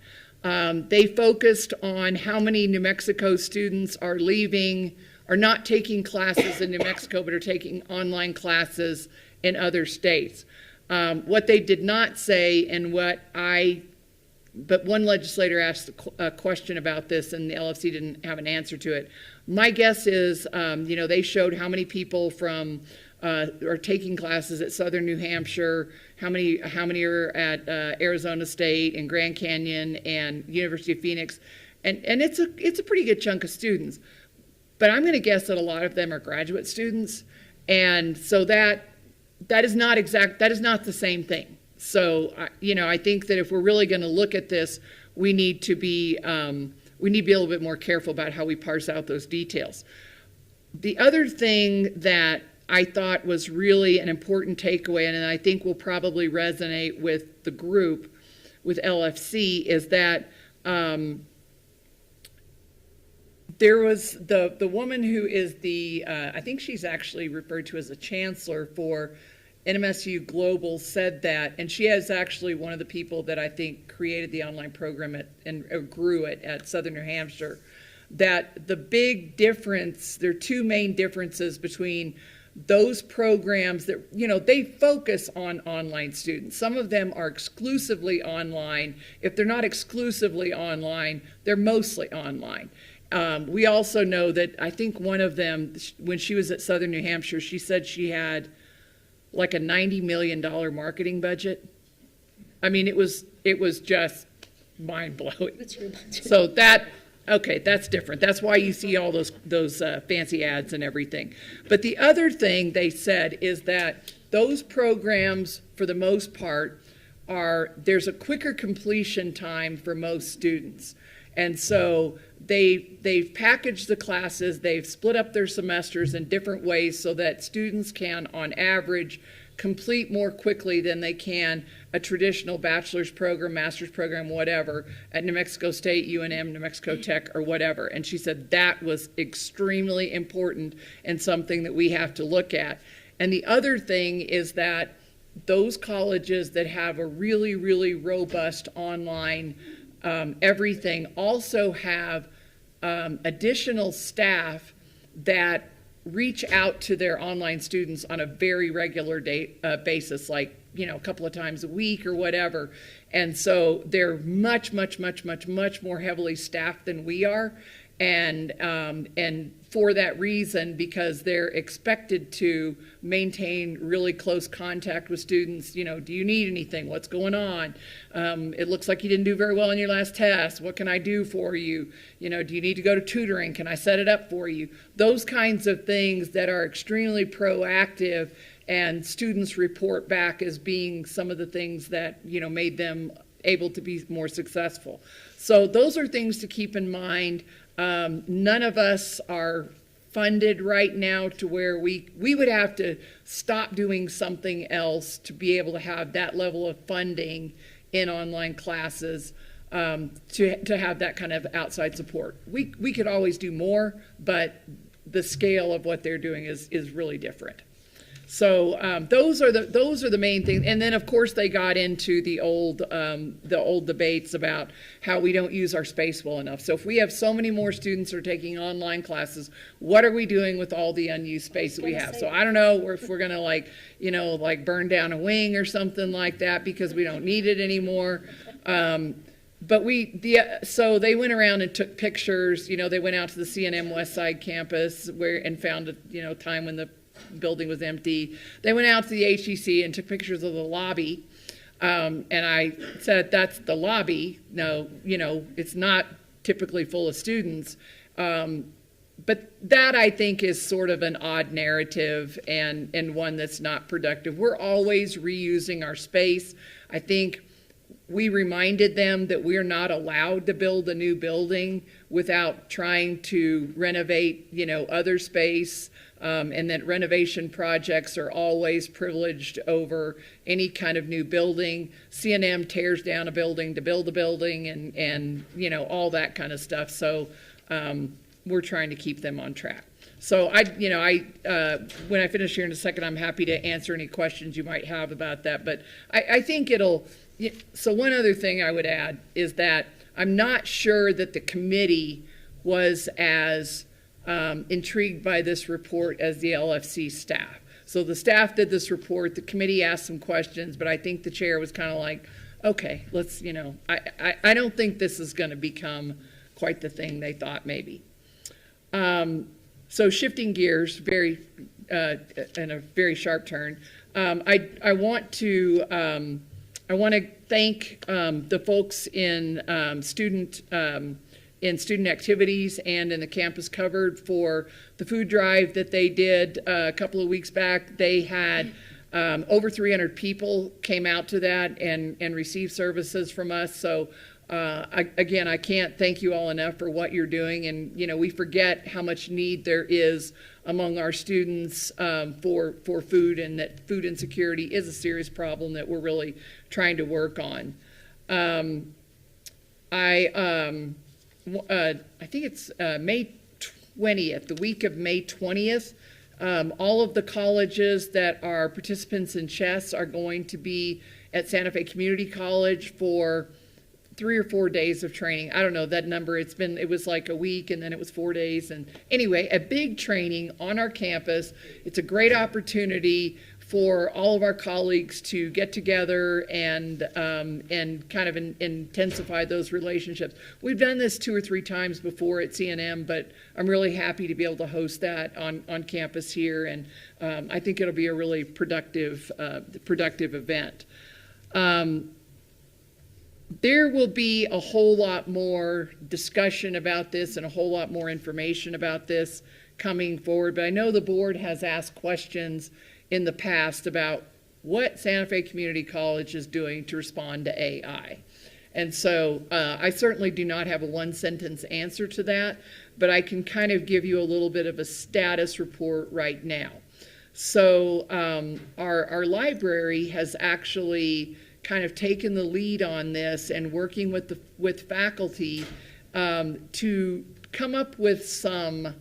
They focused on how many New Mexico students are not taking classes in New Mexico, but are taking online classes in other states. What they did not say, and but one legislator asked a question about this, and the LFC didn't have an answer to it. My guess is, they showed how many people from are taking classes at Southern New Hampshire, how many are at Arizona State and Grand Canyon and University of Phoenix, and it's a pretty good chunk of students. But I'm going to guess that a lot of them are graduate students, and so that is not the same thing. So I think that if we're really going to look at this, we need to be a little bit more careful about how we parse out those details. The other thing that I thought was really an important takeaway, and I think will probably resonate with the group, with LFC, is that there was the woman who is I think she's actually referred to as a chancellor for NMSU Global, said that, and she is actually one of the people that I think created the online program and grew it at Southern New Hampshire, that the big difference, there are two main differences between those programs that, they focus on online students. Some of them are exclusively online. If they're not exclusively online, they're mostly online. We also know that I think one of them, when she was at Southern New Hampshire, she said she had like a $90 million marketing budget. I mean, it was just mind-blowing. What's your budget? So that's different. That's why you see all those fancy ads and everything. But the other thing they said is that those programs, for the most part, there's a quicker completion time for most students. And so they've packaged the classes, they've split up their semesters in different ways so that students can, on average, complete more quickly than they can a traditional bachelor's program, master's program, whatever, at New Mexico State, UNM, New Mexico Tech, or whatever. And she said that was extremely important and something that we have to look at. And the other thing is that those colleges that have a really, really robust online everything also have additional staff that reach out to their online students on a very regular basis, like a couple of times a week or whatever. And so they're much more heavily staffed than we are. And for that reason, because they're expected to maintain really close contact with students, do you need anything? What's going on? It looks like you didn't do very well in your last test. What can I do for you? Do you need to go to tutoring? Can I set it up for you? Those kinds of things that are extremely proactive, and students report back as being some of the things that, made them able to be more successful. So those are things to keep in mind. None of us are funded right now to where we would have to stop doing something else to be able to have that level of funding in online classes, to have that kind of outside support. We could always do more, but the scale of what they're doing is really different. So those are the main things. And then of course they got into the old debates about how we don't use our space well enough. So if we have so many more students who are taking online classes, what are we doing with all the unused space that we have? So I don't know if we're gonna like burn down a wing or something like that because we don't need it anymore. But so they went around and took pictures. They went out to the CNM West Side campus and found a time when the building was empty. They went out to the HEC and took pictures of the lobby. And I said, that's the lobby. No, it's not typically full of students. But that, I think, is sort of an odd narrative and one that's not productive. We're always reusing our space. I think we reminded them that we're not allowed to build a new building without trying to renovate, other space. And that renovation projects are always privileged over any kind of new building. CNM tears down a building to build a building and all that kind of stuff. So we're trying to keep them on track. So when I finish here in a second, I'm happy to answer any questions you might have about that. But I think so one other thing I would add is that I'm not sure that the committee was as intrigued by this report as the LFC staff. So the staff did this report, the committee asked some questions, but I think the chair was kind of like, okay, let's, I don't think this is going to become quite the thing they thought maybe. So shifting gears, in a very sharp turn, I want to thank the folks in student activities and in the campus covered for the food drive that they did a couple of weeks back. They had over 300 people came out to that and received services from us. So again, I can't thank you all enough for what you're doing. And we forget how much need there is among our students for food, and that food insecurity is a serious problem that we're really trying to work on. I think it's May 20th, the week of May 20th. All of the colleges that are participants in chess are going to be at Santa Fe Community College for 3 or 4 days of training. I don't know that number. It was like a week and then it was 4 days. And anyway, a big training on our campus. It's a great opportunity for all of our colleagues to get together and kind of intensify those relationships. We've done this 2 or 3 times before at CNM, but I'm really happy to be able to host that on campus here, and I think it'll be a really productive event. There will be a whole lot more discussion about this and a whole lot more information about this coming forward, but I know the board has asked questions in the past about what Santa Fe Community College is doing to respond to AI. And so I certainly do not have a one-sentence answer to that, but I can kind of give you a little bit of a status report right now. So our library has actually kind of taken the lead on this and working with faculty to come up with some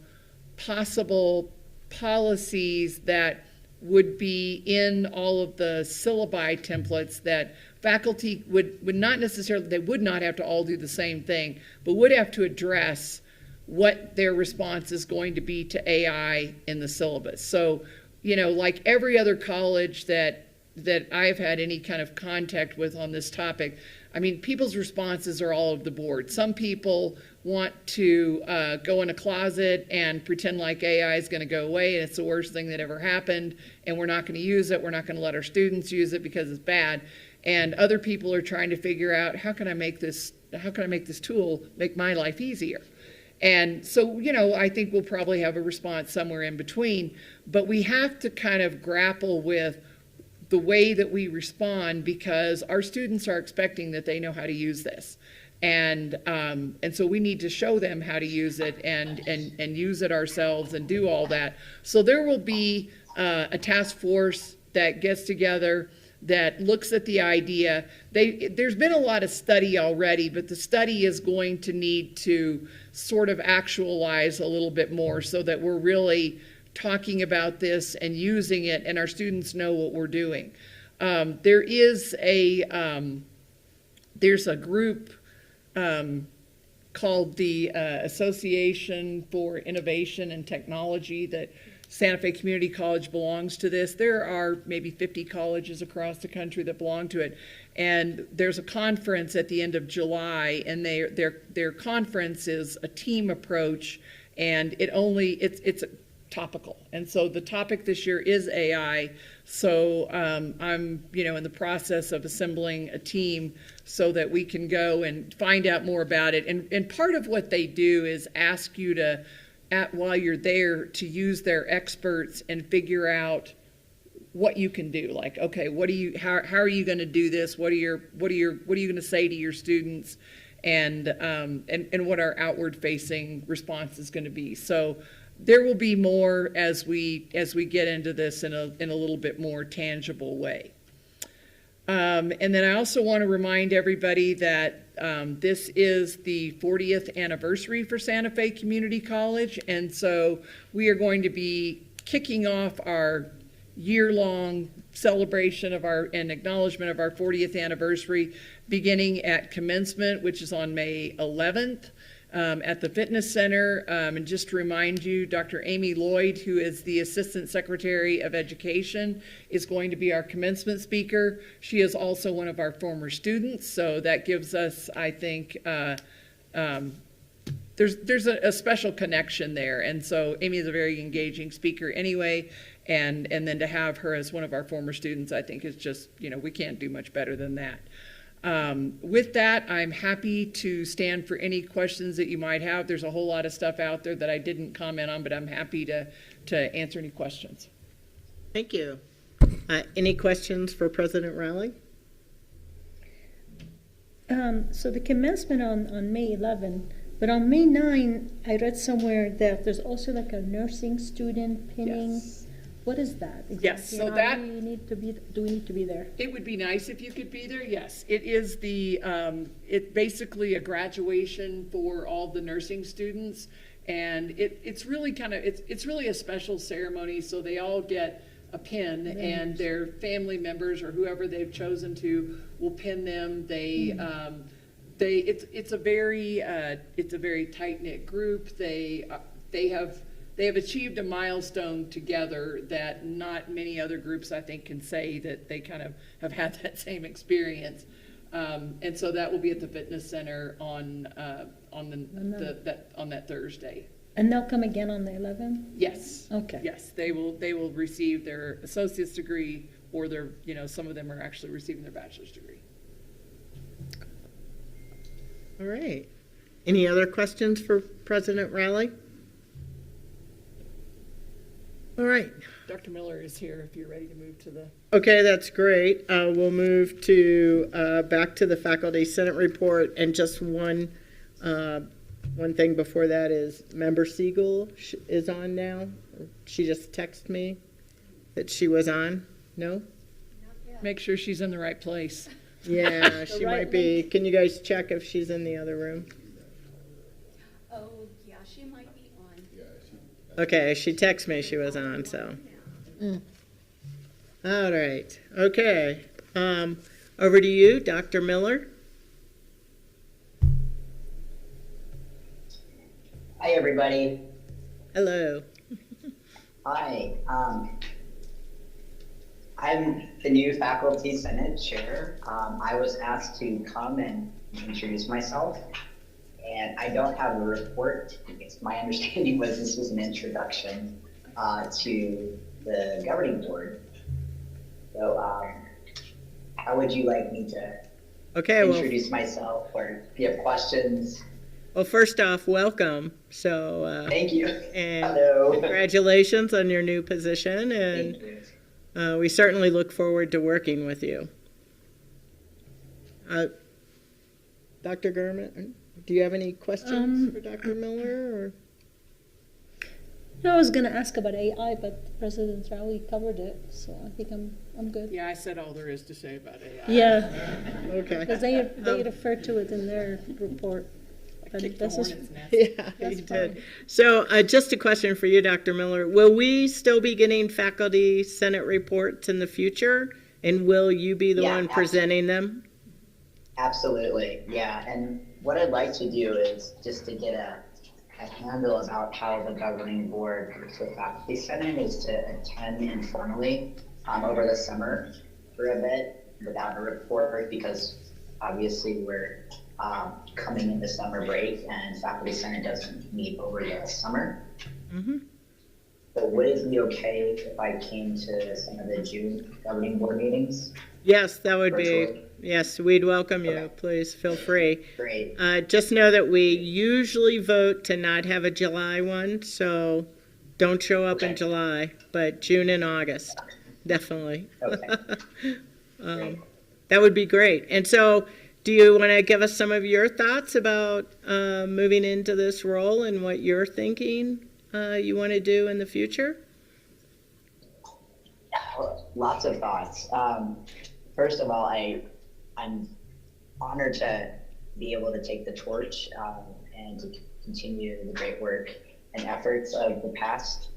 possible policies that would be in all of the syllabi templates that faculty would not necessarily, they would not have to all do the same thing, but would have to address what their response is going to be to AI in the syllabus. So, like every other college that that I've had any kind of contact with on this topic, I mean, people's responses are all over the board. Some people want to go in a closet and pretend like AI is going to go away and it's the worst thing that ever happened and we're not going to use it. We're not going to let our students use it because it's bad. And other people are trying to figure out, how can I make this tool make my life easier? And so, you know, I think we'll probably have a response somewhere in between, but we have to kind of grapple with the way that we respond, because our students are expecting that they know how to use this. And so we need to show them how to use it and use it ourselves and do all that. So there will be a task force that gets together that looks at the idea. There's been a lot of study already, but the study is going to need to sort of actualize a little bit more so that we're really talking about this and using it and our students know what we're doing. There's a group called the Association for Innovation and Technology that Santa Fe Community College belongs to this. There are maybe 50 colleges across the country that belong to it. And there's a conference at the end of July, and their conference is a team approach, and it's topical. And so the topic this year is AI. So I'm, you know, in the process of assembling a team so that we can go and find out more about it. And part of what they do is ask you to, while you're there, to use their experts and figure out what you can do. Like, okay, how are you going to do this? What are you going to say to your students? And what our outward facing response is going to be. So there will be more as we get into this in a little bit more tangible way. And then I also want to remind everybody that this is the 40th anniversary for Santa Fe Community College, and so we are going to be kicking off our year-long celebration of and acknowledgement of our 40th anniversary, beginning at commencement, which is on May 11th. At the Fitness Center. And just to remind you, Dr. Amy Lloyd, who is the Assistant Secretary of Education, is going to be our commencement speaker. She is also one of our former students, so that gives us, I think, there's a special connection there. And so Amy is a very engaging speaker anyway, and then to have her as one of our former students, I think is just, you know, we can't do much better than that. With that, I'm happy to stand for any questions that you might have. There's a whole lot of stuff out there that I didn't comment on, but I'm happy to answer any questions. Thank you. Any questions for President Rowley? So the commencement on May 11, but on May 9, I read somewhere that there's also like a nursing student pinning. Yes. What is that exactly? Yes, so that do we need to be there? It would be nice if you could be there. Yes, it is it's basically a graduation for all the nursing students, and it's really it's really a special ceremony. So they all get a pin, and their family members or whoever they've chosen to will pin them. It's a very tight-knit group. They have achieved a milestone together that not many other groups, I think, can say that they kind of have had that same experience. And so that will be at the Fitness Center on that Thursday. And they'll come again on the 11th? Yes. Okay. Yes, they will receive their associate's degree, or some of them are actually receiving their bachelor's degree. All right. Any other questions for President Rowley? All right. Dr. Miller is here if you're ready to move to the... Okay, that's great. We'll move to back to the Faculty Senate report, and just one thing before that is Member Siegel is on now. She just texted me that she was on. No? Make sure she's in the right place. Yeah, she might be. Can you guys check if she's in the other room? Oh, yeah, she might be on. Okay, she texted me she was on, so. All right, okay. Over to you, Dr. Miller. Hi, everybody. Hello. Hi. I'm the new faculty senate chair. I was asked to come and introduce myself, and I don't have a report. My understanding was this was an introduction to the governing board. So how would you like me to introduce myself, or if you have questions? Well, first off, welcome. So thank you. And hello. Congratulations on your new position, and thank you. We certainly look forward to working with you. Dr. Gurman, do you have any questions for Dr. Miller? Or? No, I was going to ask about AI, but President Rowley covered it, so I think I'm good. Yeah, I said all there is to say about AI. Yeah. Okay. Because they referred to it in their report. But this is, yeah, you did. So just a question for you, Dr. Miller. Will we still be getting faculty Senate reports in the future? And will you be the one presenting them? Absolutely, yeah. And what I'd like to do is just to get a handle about how the governing board for the faculty senate is to attend informally over the summer for a bit without a report, because obviously we're coming into summer break and faculty senate doesn't meet over the summer. Mm-hmm. So would it be okay if I came to some of the June governing board meetings? Yes, that would virtually? be, yes, we'd welcome you. Okay. Please feel free. Great. Just know that we usually vote to not have a July one, so don't show up in July, but June and August, definitely. Okay. That would be great. And so, do you want to give us some of your thoughts about moving into this role and what you're thinking you want to do in the future? Lots of thoughts. First of all, I'm honored to be able to take the torch and to continue the great work and efforts of the past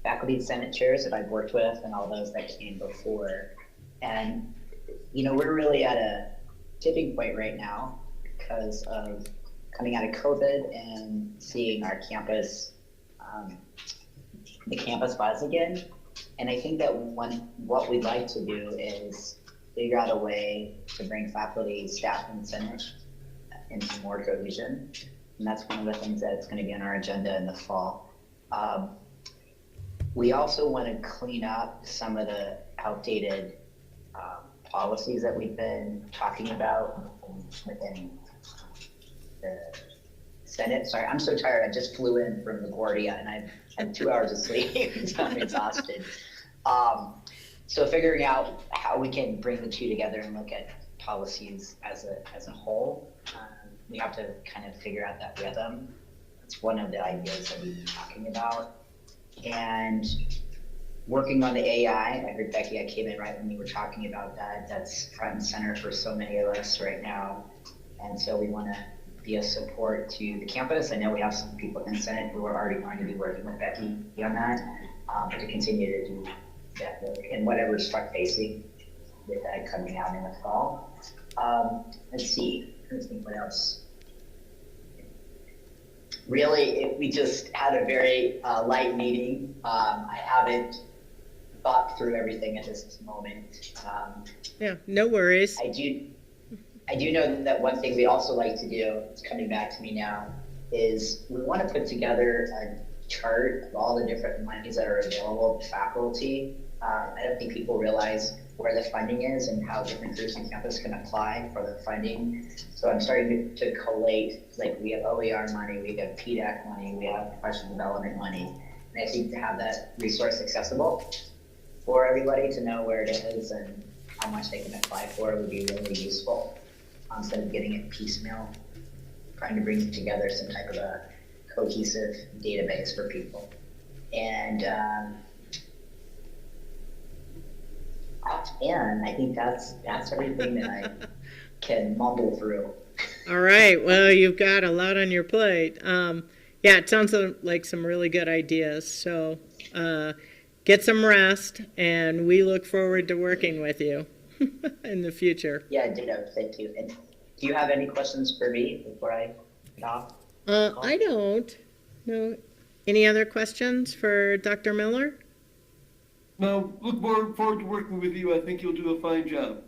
faculty senate chairs that I've worked with and all those that came before. And, you know, we're really at a tipping point right now because of coming out of COVID and seeing our campus, the campus buzz again. And I think that what we'd like to do is figure out a way to bring faculty, staff, and senate into more cohesion. And that's one of the things that's going to be on our agenda in the fall. We also want to clean up some of the outdated policies that we've been talking about within the Senate. Sorry, I'm so tired. I just flew in from LaGuardia and I've had 2 hours of sleep, so I'm exhausted. So figuring out how we can bring the two together and look at policies as a whole, we have to kind of figure out that rhythm. It's one of the ideas that we've been talking about. And working on the AI, I heard Becky, I came in right when you were talking about that. That's front and center for so many of us right now. And so we want to be a support to the campus. I know we have some people in Senate who are already going to be working with Becky on that, but to continue to do that work and whatever's front facing with that coming out in the fall. Let's see, let's think what else. Really, we just had a very light meeting. I haven't thought through everything at this moment. Yeah, no worries. I do know that one thing we also like to do, it's coming back to me now, is we want to put together a chart of all the different monies that are available to faculty. I don't think people realize where the funding is and how different groups on campus can apply for the funding. So I'm starting to collate, like we have OER money, we have PDAC money, we have professional development money. And I think to have that resource accessible for everybody to know where it is and how much they can apply for would be really useful. Instead of getting it piecemeal, trying to bring together some type of a cohesive database for people. And I think that's everything that I can mumble through. All right. Well, you've got a lot on your plate. Yeah, it sounds like some really good ideas. So get some rest, and we look forward to working with you in the future. Yeah, ditto. Thank you. And do you have any questions for me before I get off? I don't. No. Any other questions for Dr. Miller? No, look forward to working with you. I think you'll do a fine job.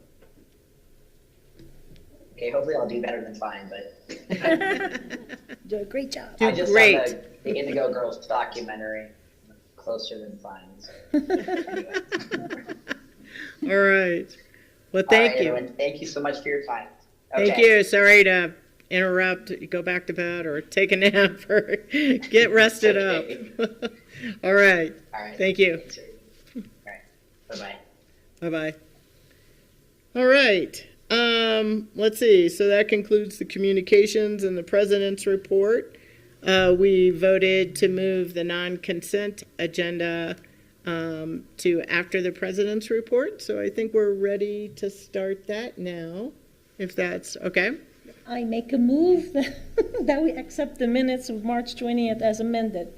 Okay, hopefully I'll do better than fine, but Do a great job. Do I just great. saw the Indigo Girls documentary, closer than fine. So. Anyway. All right. Well, All thank right, you. everyone, thank you so much for your time. Thank Okay. you. Sorry to interrupt. You go back to bed or take a nap or get rested Okay. up. All right. All right. Thank you. Thanks, everyone. All right. Bye-bye. Bye-bye. All right. Let's see. So that concludes the communications and the president's report. We voted to move the non-consent agenda to after the president's report. So I think we're ready to start that now, if that's okay. I make a move that we accept the minutes of March 20th as amended.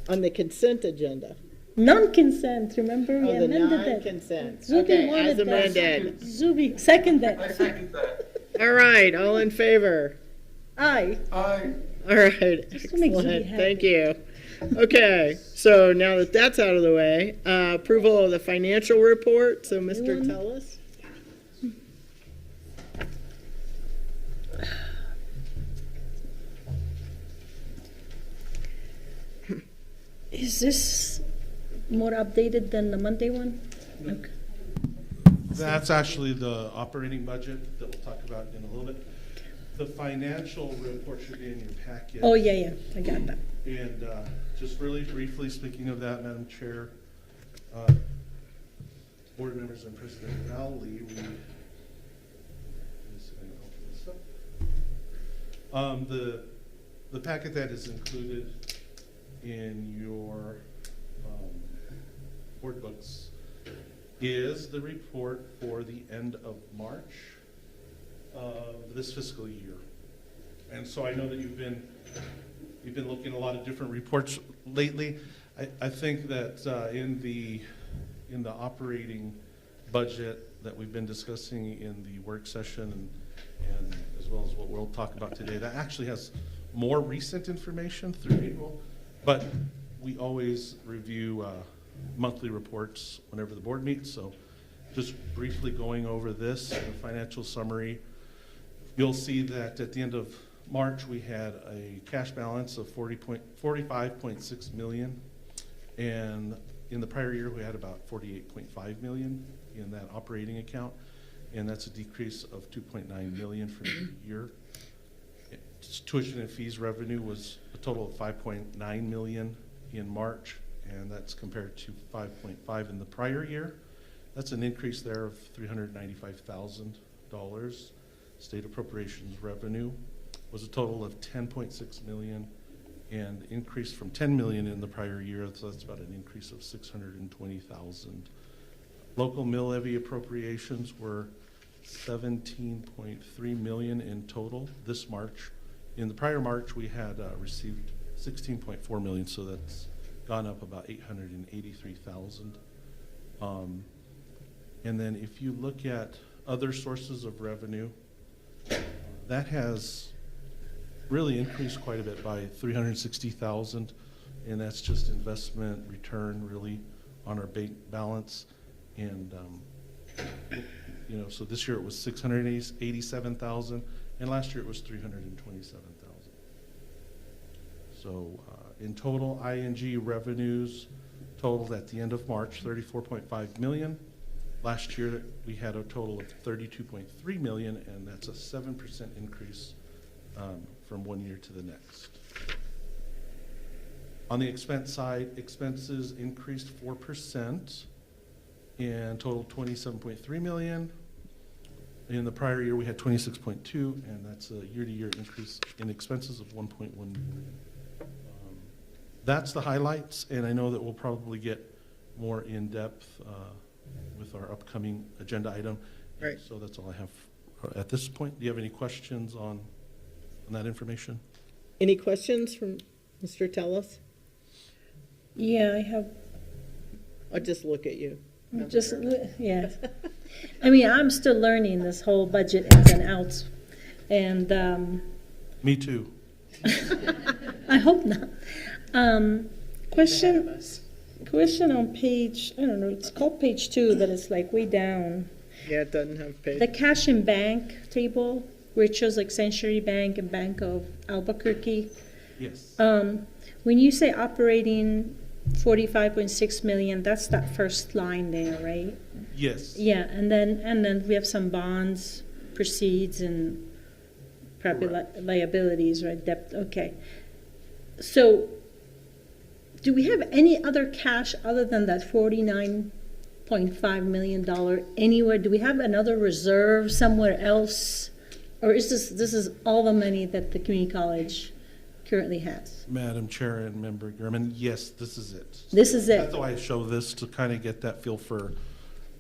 On the consent agenda. Non-consent, remember, we Oh, the amended it. non-consent. Zuby Okay, wanted as that. amended. Zuby, seconded. I second that. All right, all in favor? Aye. Aye. All right, Just to make Zuby excellent, happy. thank you. Okay, so now that that's out of the way, approval of the financial report, so Mr. Anyone? Tellis? Is this more updated than the Monday one? Okay. That's actually the operating budget that we'll talk about in a little bit. The financial report should be in your packet. Oh, yeah, I got that. And just really briefly, speaking of that, Madam Chair, board members and President Rowley, the packet that is included in your board books is the report for the end of March of this fiscal year. And so I know that you've been looking at a lot of different reports lately. I think that in the operating budget that we've been discussing in the work session and as well as what we'll talk about today, that actually has more recent information through April, but we always review monthly reports whenever the board meets. So just briefly going over this, the financial summary, you'll see that at the end of March, we had a cash balance of 45.6 million. And in the prior year, we had about 48.5 million in that operating account. And that's a decrease of 2.9 million for the year. Tuition and fees revenue was a total of 5.9 million in March, and that's compared to 5.5 in the prior year. That's an increase there of $395,000. State appropriations revenue was a total of 10.6 million and increased from 10 million in the prior year, so that's about an increase of 620,000. Local mill levy appropriations were 17.3 million in total this March. In the prior March, we had received 16.4 million, so that's gone up about 883,000. And then if you look at other sources of revenue, that has really increased quite a bit by 360,000, and that's just investment return really on our bank balance. And so this year it was 687,000, and last year it was 327,000. So in total, ING revenues totaled at the end of March 34.5 million. Last year we had a total of 32.3 million, and that's a 7% increase from one year to the next. On the expense side, expenses increased 4% and totaled 27.3 million. In the prior year, we had 26.2, and that's a year-to-year increase in expenses of 1.1 million. That's the highlights, and I know that we'll probably get more in-depth with our upcoming agenda item. Right. So that's all I have at this point. Do you have any questions on that information? Any questions from Mr. Tellis? Yeah, I have, I'll just look at you. yeah. I mean, I'm still learning this whole budget ins and outs, and Me too. I hope not. Question, question on page, I don't know, it's called page 2, but it's like way down. Yeah, it doesn't have The page. cash and bank table, where it shows like Century Bank and Bank of Albuquerque. Yes. When you say operating 45.6 million, that's that first line there, right? Yes. Yeah, and then we have some bonds, proceeds, and probably liabilities, right? Debt. Okay. So, do we have any other cash other than that $49.5 million anywhere? Do we have another reserve somewhere else, or is this is all the money that the community college currently has? Madam Chair and Member Gurman, yes, this is it. This is it. That's why I show this, to kind of get that feel for,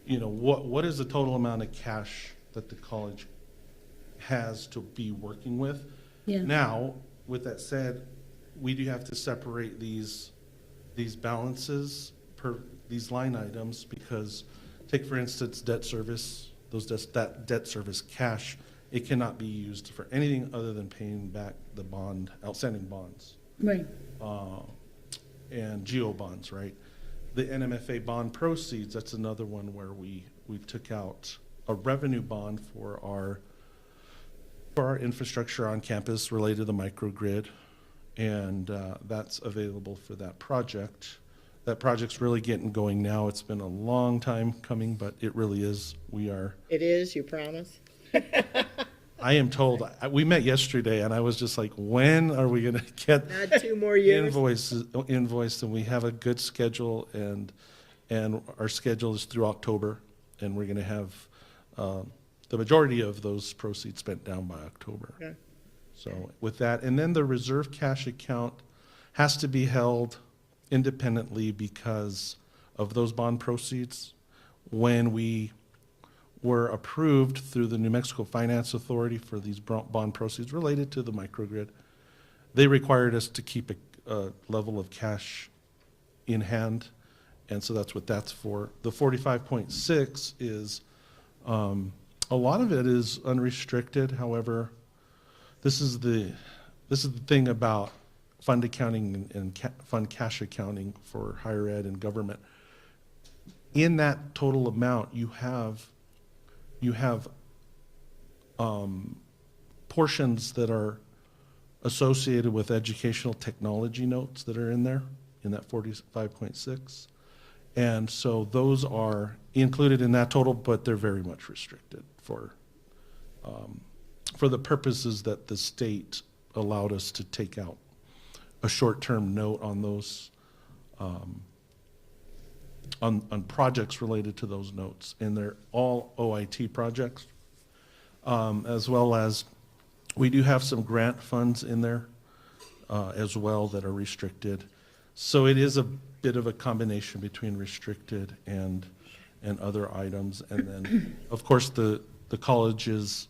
what is the total amount of cash that the college has to be working with. Yeah. Now, with that said, we do have to separate these balances per these line items, because take for instance debt service, that debt service cash, it cannot be used for anything other than paying back the outstanding bonds. Right. And GO bonds, right? The NMFA bond proceeds, that's another one where we took out a revenue bond for our infrastructure on campus related to the microgrid, and that's available for that project. That project's really getting going now. It's been a long time coming, but it really is. It is, you promise? I am told, we met yesterday, and I was just like, when are we gonna get Not 2 more years. invoiced? And we have a good schedule, and our schedule is through October, and we're gonna have the majority of those proceeds spent down by October. Okay. So with that, and then the reserve cash account has to be held independently because of those bond proceeds. When we were approved through the New Mexico Finance Authority for these bond proceeds related to the microgrid, they required us to keep a level of cash in hand, and so that's what that's for. The 45.6 is, a lot of it is unrestricted. However, this is the thing about fund accounting and fund cash accounting for higher ed and government. In that total amount, you have portions that are associated with educational technology notes that are in there, in that 45.6. And so those are included in that total, but they're very much restricted for the purposes that the state allowed us to take out a short-term note on those, on projects related to those notes. And they're all OIT projects, as well as we do have some grant funds in there as well that are restricted. So it is a bit of a combination between restricted and other items. And then, of course, the college's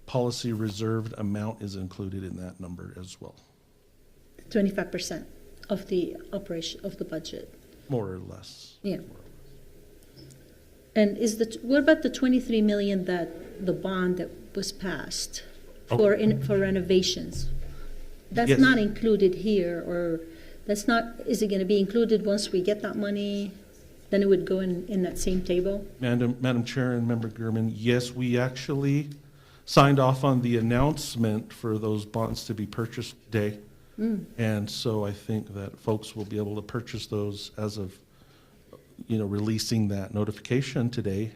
policy reserved amount is included in that number as well. 25% of the operation of the budget. More or less. Yeah. And what about the 23 million that the bond that was passed for renovations? That's Yes. not included here, or that's not, is it going to be included once we get that money? Then it would go in that same table? Madam Chair and Member Gurman, yes, we actually signed off on the announcement for those bonds to be purchased today. And so I think that folks will be able to purchase those as of, releasing that notification today.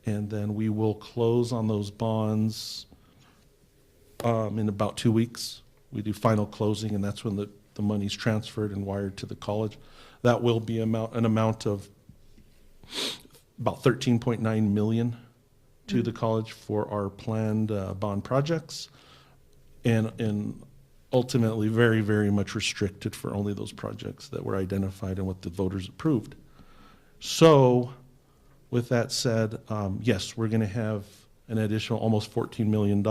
And then we will close on those bonds in about 2 weeks. We do final closing, and that's when the money's transferred and wired to the college. That will be an amount of about $13.9 million to the college for our planned bond projects, and ultimately very, very much restricted for only those projects that were identified and what the voters approved. So with that said, yes, we're going to have an additional almost $14 million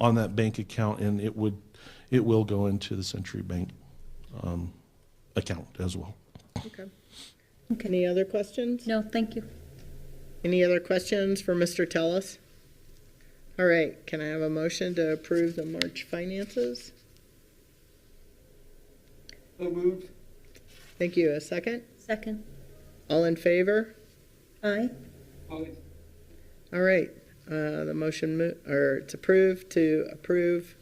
on that bank account, and it will go into the Century Bank account as well. Okay. Any other questions? No, thank you. Any other questions for Mr. Tellis? All right, can I have a motion to approve the March finances? So moved. Thank you. A second? Second. All in favor? Aye. Aye. All right. The motion, or it's approved to approve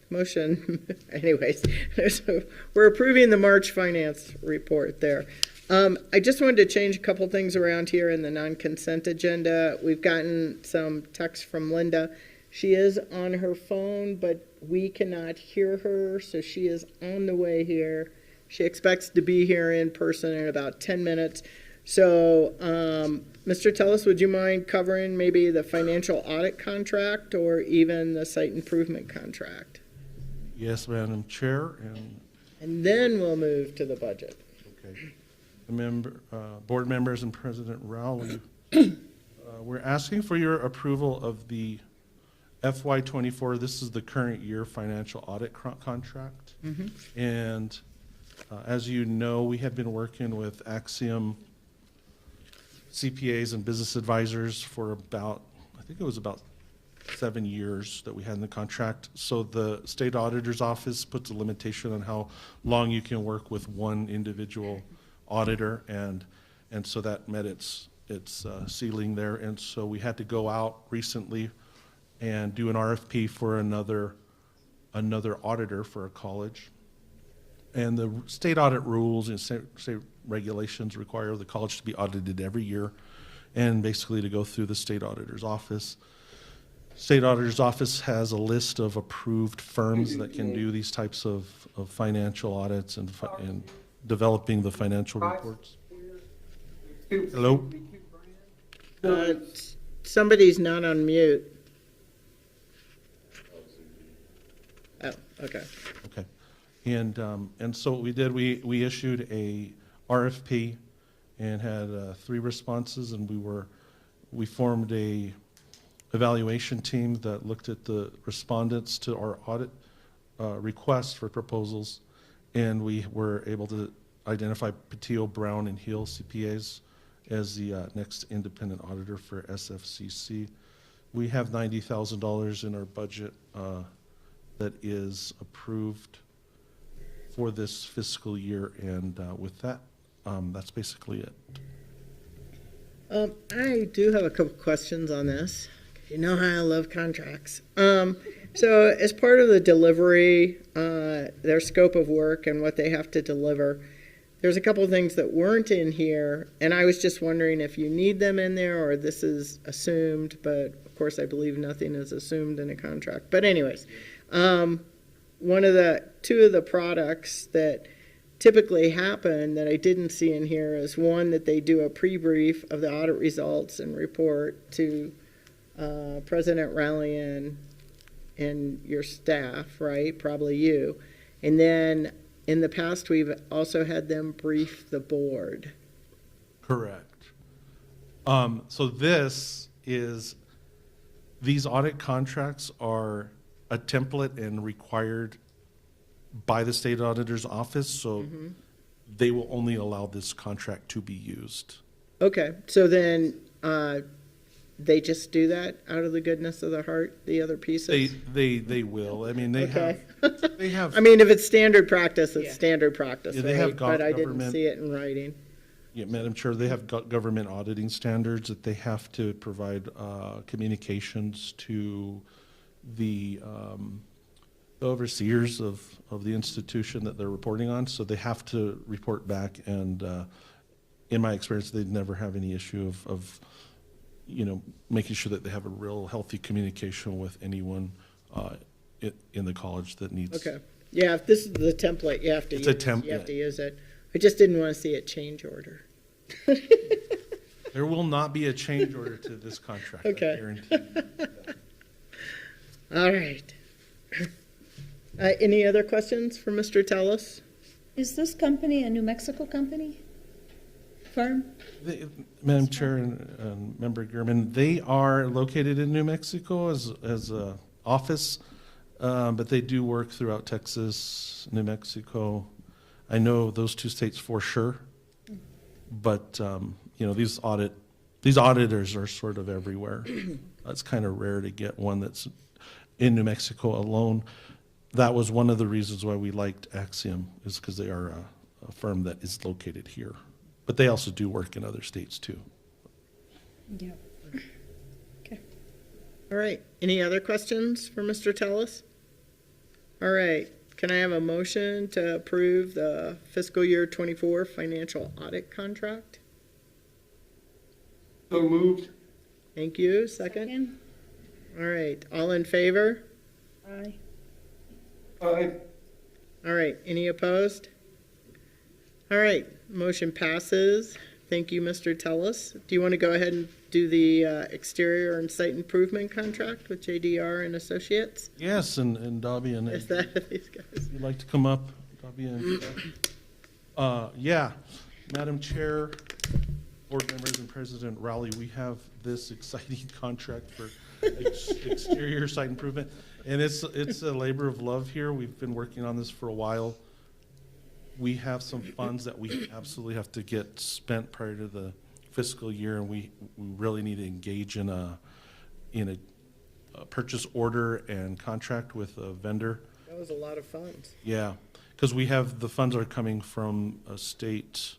motion. Anyways, so we're approving the March finance report there. I just wanted to change a couple things around here in the non-consent agenda. We've gotten some text from Linda. She is on her phone, but we cannot hear her, so she is on the way here. She expects to be here in person in about 10 minutes. So, Mr. Tellis, would you mind covering maybe the financial audit contract or even the site improvement contract? Yes, Madam Chair, And then we'll move to the budget. okay. Board members and President Rowley, we're asking for your approval of the FY24. This is the current year financial audit contract. And as you know, we have been working with Axiom CPAs and business advisors for about, I think it was about 7 years that we had in the contract. So the state auditor's office puts a limitation on how long you can work with one individual auditor, and so that met its ceiling there. And so we had to go out recently and do an RFP for another auditor for a college. And the state audit rules and state regulations require the college to be audited every year and basically to go through the state auditor's office. State auditor's office has a list of approved firms that can do these types of financial audits and developing the financial reports. Hello? Somebody's not on mute. Oh, okay. Okay. And so what we did, we issued a RFP and had 3 responses, and we formed a evaluation team that looked at the respondents to our audit request for proposals, and we were able to identify Patillo, Brown, and Hill CPAs as the next independent auditor for SFCC. We have $90,000 in our budget that is approved for this fiscal year, and with that, that's basically it. I do have a couple questions on this. You know how I love contracts. So as part of the delivery, their scope of work and what they have to deliver, there's a couple of things that weren't in here, and I was just wondering if you need them in there or this is assumed, but of course I believe nothing is assumed in a contract. But anyways, two of the products that typically happen that I didn't see in here is one that they do a pre-brief of the audit results and report to President Rowley and your staff, right? Probably you. And then in the past, we've also had them brief the board. Correct. So these audit contracts are a template and required by the state auditor's office, so they will only allow this contract to be used. Okay, so then they just do that out of the goodness of their heart, the other pieces? They will. I mean, they have. I mean, if it's standard practice, it's standard practice, Yeah, they right? have But I didn't government- see it in writing. Yeah, Madam Chair, they have government auditing standards that they have to provide communications to the overseers of the institution that they're reporting on. So they have to report back, and in my experience, they'd never have any issue of making sure that they have a real healthy communication with anyone in the college that needs. Okay. Yeah, if this is the template, you have to It's use a temp- You have to use it. I just didn't want to see it change order. There will not be a change order to this contract. Okay. I guarantee you. All right. Any other questions for Mr. Tellis? Is this company a New Mexico company? Firm? Madam Chair and Member Gurman, they are located in New Mexico as a office, but they do work throughout Texas, New Mexico. I know those 2 states for sure, but these auditors are sort of everywhere. It's kind of rare to get one that's in New Mexico alone. that was one of the reasons why we liked Axiom, is because they are a firm that is located here. But they also do work in other states too. Yeah. Okay. All right, any other questions for Mr. Tellis? All right, can I have a motion to approve the fiscal year 24 financial audit contract? So moved. Thank you, second? All right, all in favor? Aye. Aye. All right, any opposed? All right, motion passes. Thank you, Mr. Tellis. Do you want to go ahead and do the exterior and site improvement contract with JDR and Associates? Yes, and Dobby and Is that these guys? if you'd like to come up, Dobby and yeah, Madam Chair, board members, and President Rowley, we have this exciting contract for exterior site improvement, and it's a labor of love here. We've been working on this for a while. We have some funds that we absolutely have to get spent prior to the fiscal year, and we really need to engage in a purchase order and contract with a vendor. That was a lot of funds. Yeah, because we have, the funds are coming from a state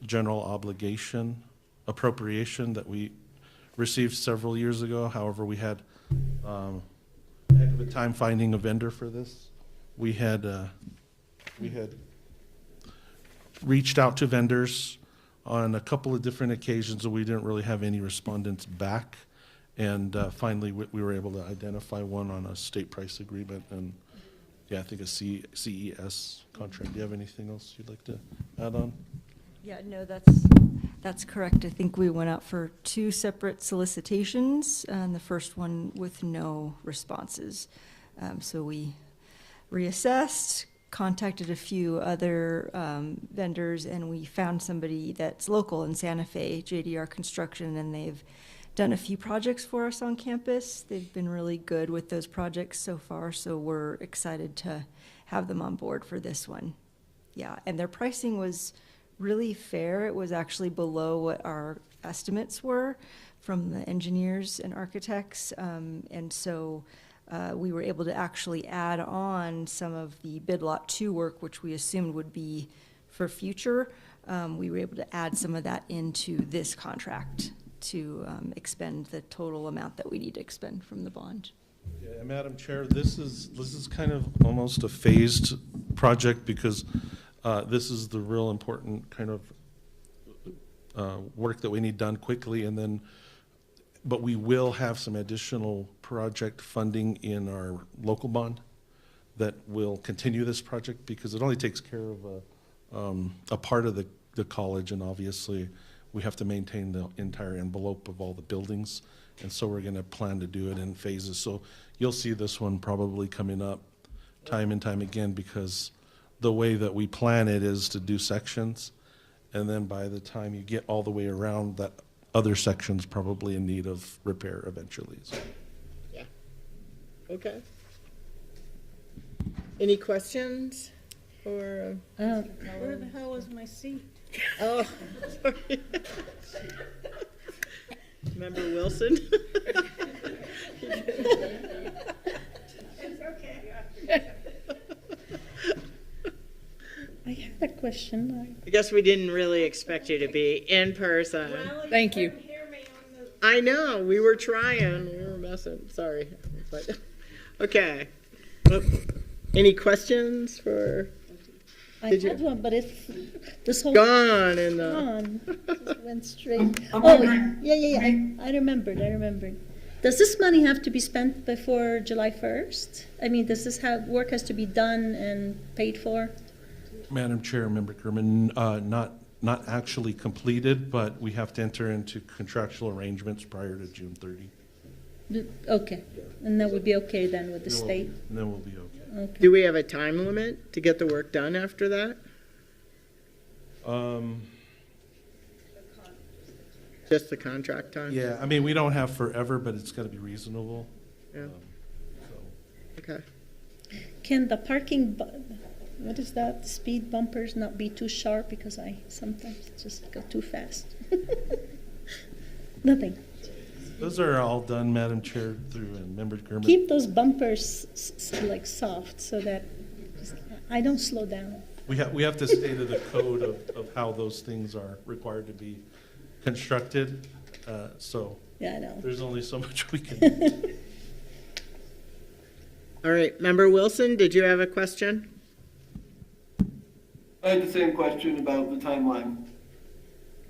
general obligation appropriation that we received several years ago. However, we had a heck of a time finding a vendor for this. We had reached out to vendors on a couple of different occasions, and we didn't really have any respondents back. And finally, we were able to identify one on a state price agreement, and yeah, I think a CES contract. Do you have anything else you'd like to add on? Yeah, no, that's correct. I think we went out for 2 separate solicitations, and the first one with no responses. So we reassessed, contacted a few other vendors, and we found somebody that's local in Santa Fe, JDR Construction, and they've done a few projects for us on campus. They've been really good with those projects so far, so we're excited to have them on board for this one. Yeah, and their pricing was really fair. It was actually below what our estimates were from the engineers and architects, and so we were able to actually add on some of the bid lot 2 work, which we assumed would be for future. We were able to add some of that into this contract to expend the total amount that we need to expend from the bond. Yeah, Madam Chair, this is kind of almost a phased project, because this is the real important kind of work that we need done quickly, and then, but we will have some additional project funding in our local bond that will continue this project, because it only takes care of a part of the college, and obviously we have to maintain the entire envelope of all the buildings, and so we're going to plan to do it in phases. So you'll see this one probably coming up time and time again, because the way that we plan it is to do sections, and then by the time you get all the way around, that other section's probably in need of repair eventually. So. Yeah. Okay. Any questions? Or Where the hell is my seat? oh, sorry. Member Wilson? It's okay. I had a question. I guess we didn't really expect you to be in person. Thank you. I know, we were trying, we were messing, sorry. But, okay. Well, any questions for? I Did you- had one, but it's this whole. Gone in the, Gone. Just went straight. I'm Oh, wondering- yeah. I remembered. Does this money have to be spent before July 1st? I mean, does this have, work has to be done and paid for? Madam Chair, Member Kerman, not actually completed, but we have to enter into contractual arrangements prior to June 30. Okay, and that would be okay then with the state? And then we'll be okay. Okay. do we have a time limit to get the work done after that? Just the contract time? Yeah, I mean, we don't have forever, but it's got to be reasonable. Yeah. So. Okay. Can the parking, what is that, speed bumpers not be too sharp, because I sometimes just go too fast? Nothing. Those are all done, Madam Chair, through Member Gurman. Keep those bumpers like soft so that I don't slow down. We have to stay to the code of how those things are required to be constructed. So Yeah, I know. there's only so much we can do. All right, Member Wilson, did you have a question? I had the same question about the timeline.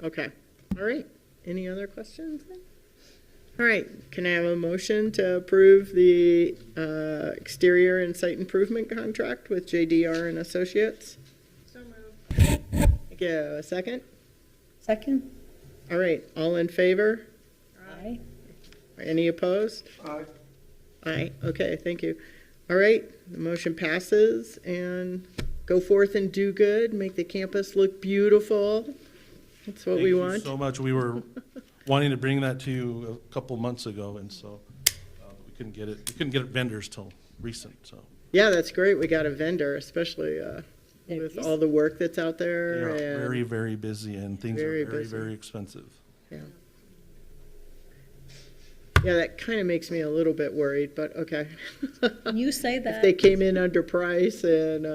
Okay, all right. Any other questions? All right, can I have a motion to approve the exterior and site improvement contract with JDR and Associates? So moved. Thank you. A second? Second? All right, all in favor? Aye. Any opposed? Aye. Aye, okay, thank you. All right, the motion passes, and go forth and do good, make the campus look beautiful. That's what we want. Thank you so much. We were wanting to bring that to you a couple months ago, and so we couldn't get it. We couldn't get vendors till recent. So Yeah, that's great. We got a vendor, especially with all the work that's out they there. are and very, very busy, and things very are very, busy. very expensive. Yeah. Yeah, that kind of makes me a little bit worried, but okay. You say If that. they came in under price and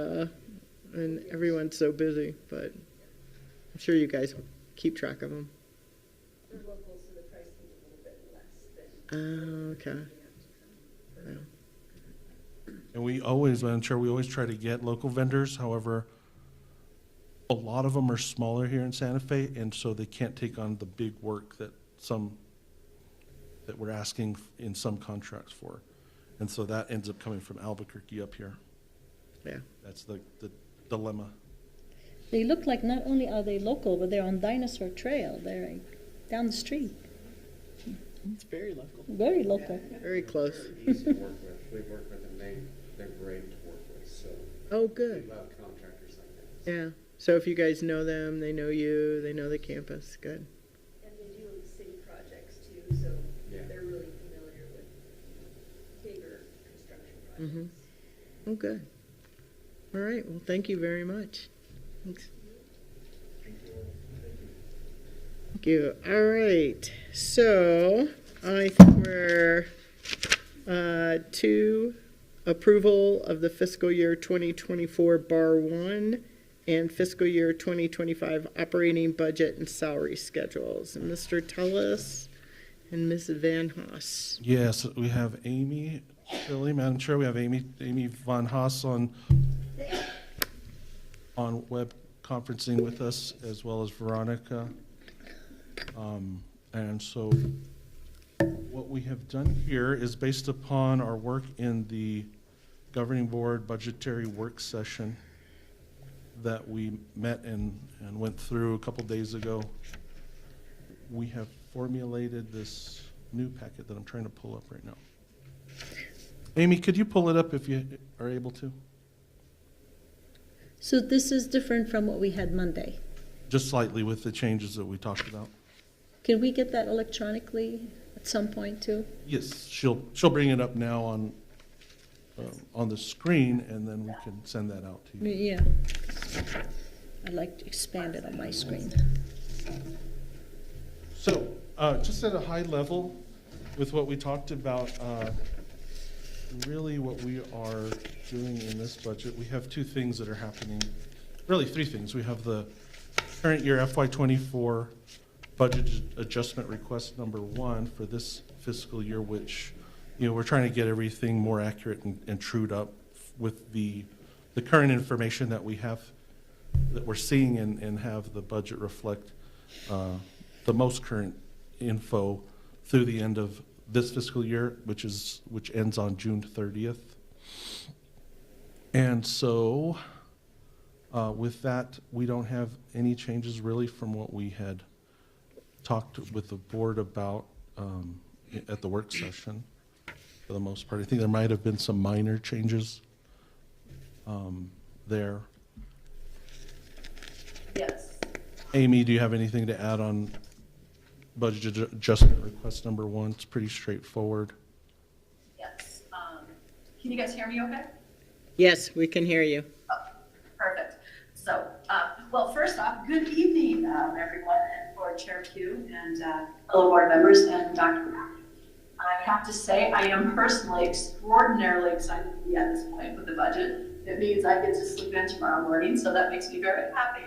everyone's so busy, but I'm sure you guys keep track of them. They're local, so the price is a little bit less than. Okay. Yeah. And we always, I'm sure we always try to get local vendors. However, a lot of them are smaller here in Santa Fe, and so they can't take on the big work that we're asking in some contracts for. And so that ends up coming from Albuquerque up here. Yeah. That's the dilemma. They look like not only are they local, but they're on Dinosaur Trail. They're like down the street. It's very local. Very local. Very close. Easy to work with. We work with them. They're great to work with. So Oh, good. we love contractors like that. Yeah. So if you guys know them, they know you, they know the campus. Good. And they do city projects too, so Yeah. they're really familiar with bigger construction Mm-hmm. projects. Oh, good. All right. Well, thank you very much. Thanks. Thank you. All right. So I think we're to approval of the fiscal year 2024 bar 1 and fiscal year 2025 operating budget and salary schedules. And Mr. Tullis and Ms. Van Haas. Yes, we have Amy Shilley, Madam Chair. We have Amy Van Haas on web conferencing with us, as well as Veronica. And so what we have done here is based upon our work in the governing board budgetary work session that we met and went through a couple days ago. We have formulated this new packet that I'm trying to pull up right now. Amy, could you pull it up if you are able to? So this is different from what we had Monday. Just slightly with the changes that we talked about. Can we get that electronically at some point too? Yes, she'll bring it up now on the screen, and then we can send that out to you. Yeah. I'd like to expand it on my screen. So, just at a high level, with what we talked about, really what we are doing in this budget, we have two things that are happening, really three things. We have the current year FY24 budget adjustment request number 1 for this fiscal year, which, we're trying to get everything more accurate and trued up with the current information that we have, that we're seeing, and have the budget reflect the most current info through the end of this fiscal year, which ends on June 30th. And so with that, we don't have any changes really from what we had talked with the board about at the work session for the most part. I think there might have been some minor changes there. Yes. Amy, do you have anything to add on budget adjustment request number 1? It's pretty straightforward. Yes. Can you guys hear me okay? Yes, we can hear you. Oh, perfect. So, well, first off, good evening, everyone, and Board Chair Pugh, and fellow board members, and Dr. I have to say, I am personally extraordinarily excited to be at this point with the budget. It means I get to sleep in tomorrow morning, so that makes me very happy.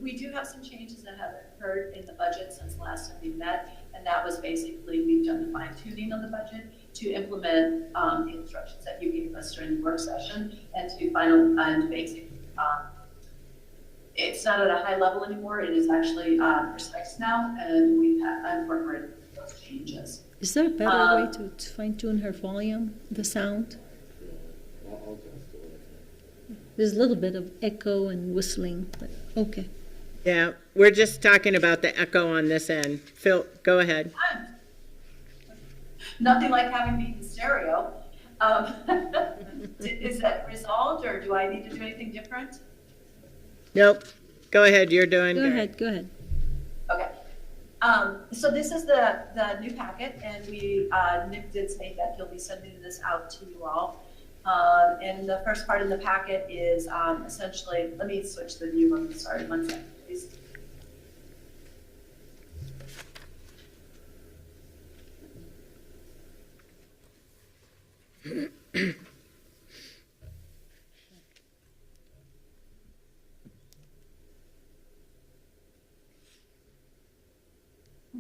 We do have some changes that have occurred in the budget since last time we met, and that was basically we've done the fine tuning of the budget to implement the instructions that you gave us during the work session and to final and basic. It's not at a high level anymore. It is actually precise now, and we've incorporated those changes. Is there a better way to fine tune her volume, the sound? There's a little bit of echo and whistling, but okay. Yeah, we're just talking about the echo on this end. Phil, go ahead. Nothing like having me in stereo. Is that resolved, or do I need to do anything different? Nope. Go ahead. You're doing good. Go ahead. Okay. So this is the new packet, and Nick did say that he'll be sending this out to you all. And the first part of the packet is essentially, let me switch the view. I'm sorry, 1 second, please.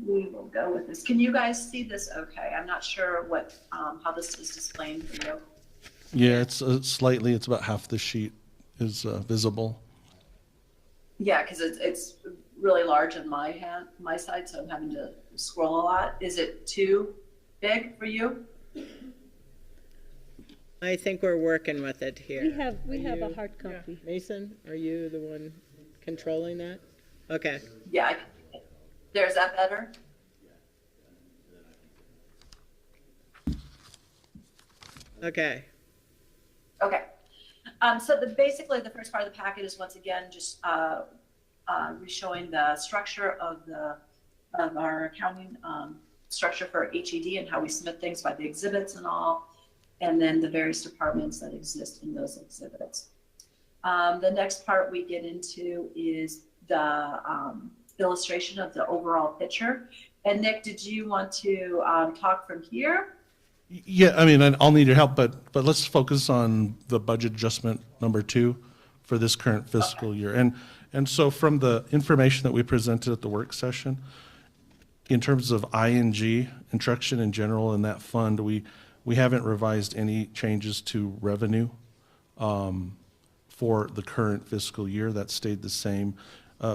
We will go with this. Can you guys see this okay? I'm not sure what how this is displaying for you. Yeah, it's slightly, it's about half the sheet is visible. Yeah, because it's really large on my side, so I'm having to scroll a lot. Is it too big for you? I think we're working with it here. We have a hard copy. Mason, are you the one controlling that? Okay. Yeah, there's that better? Okay. Okay. So basically the first part of the packet is once again just showing the structure of our accounting structure for HED and how we submit things by the exhibits and all, and then the various departments that exist in those exhibits. The next part we get into is the illustration of the overall picture. And Nick, did you want to talk from here? Yeah, I mean, I'll need your help, but let's focus on the budget adjustment number 2 for this current fiscal year. And so from the information that we presented at the work session, in terms of ING, instruction in general, in that fund, we haven't revised any changes to revenue for the current fiscal year. That stayed the same.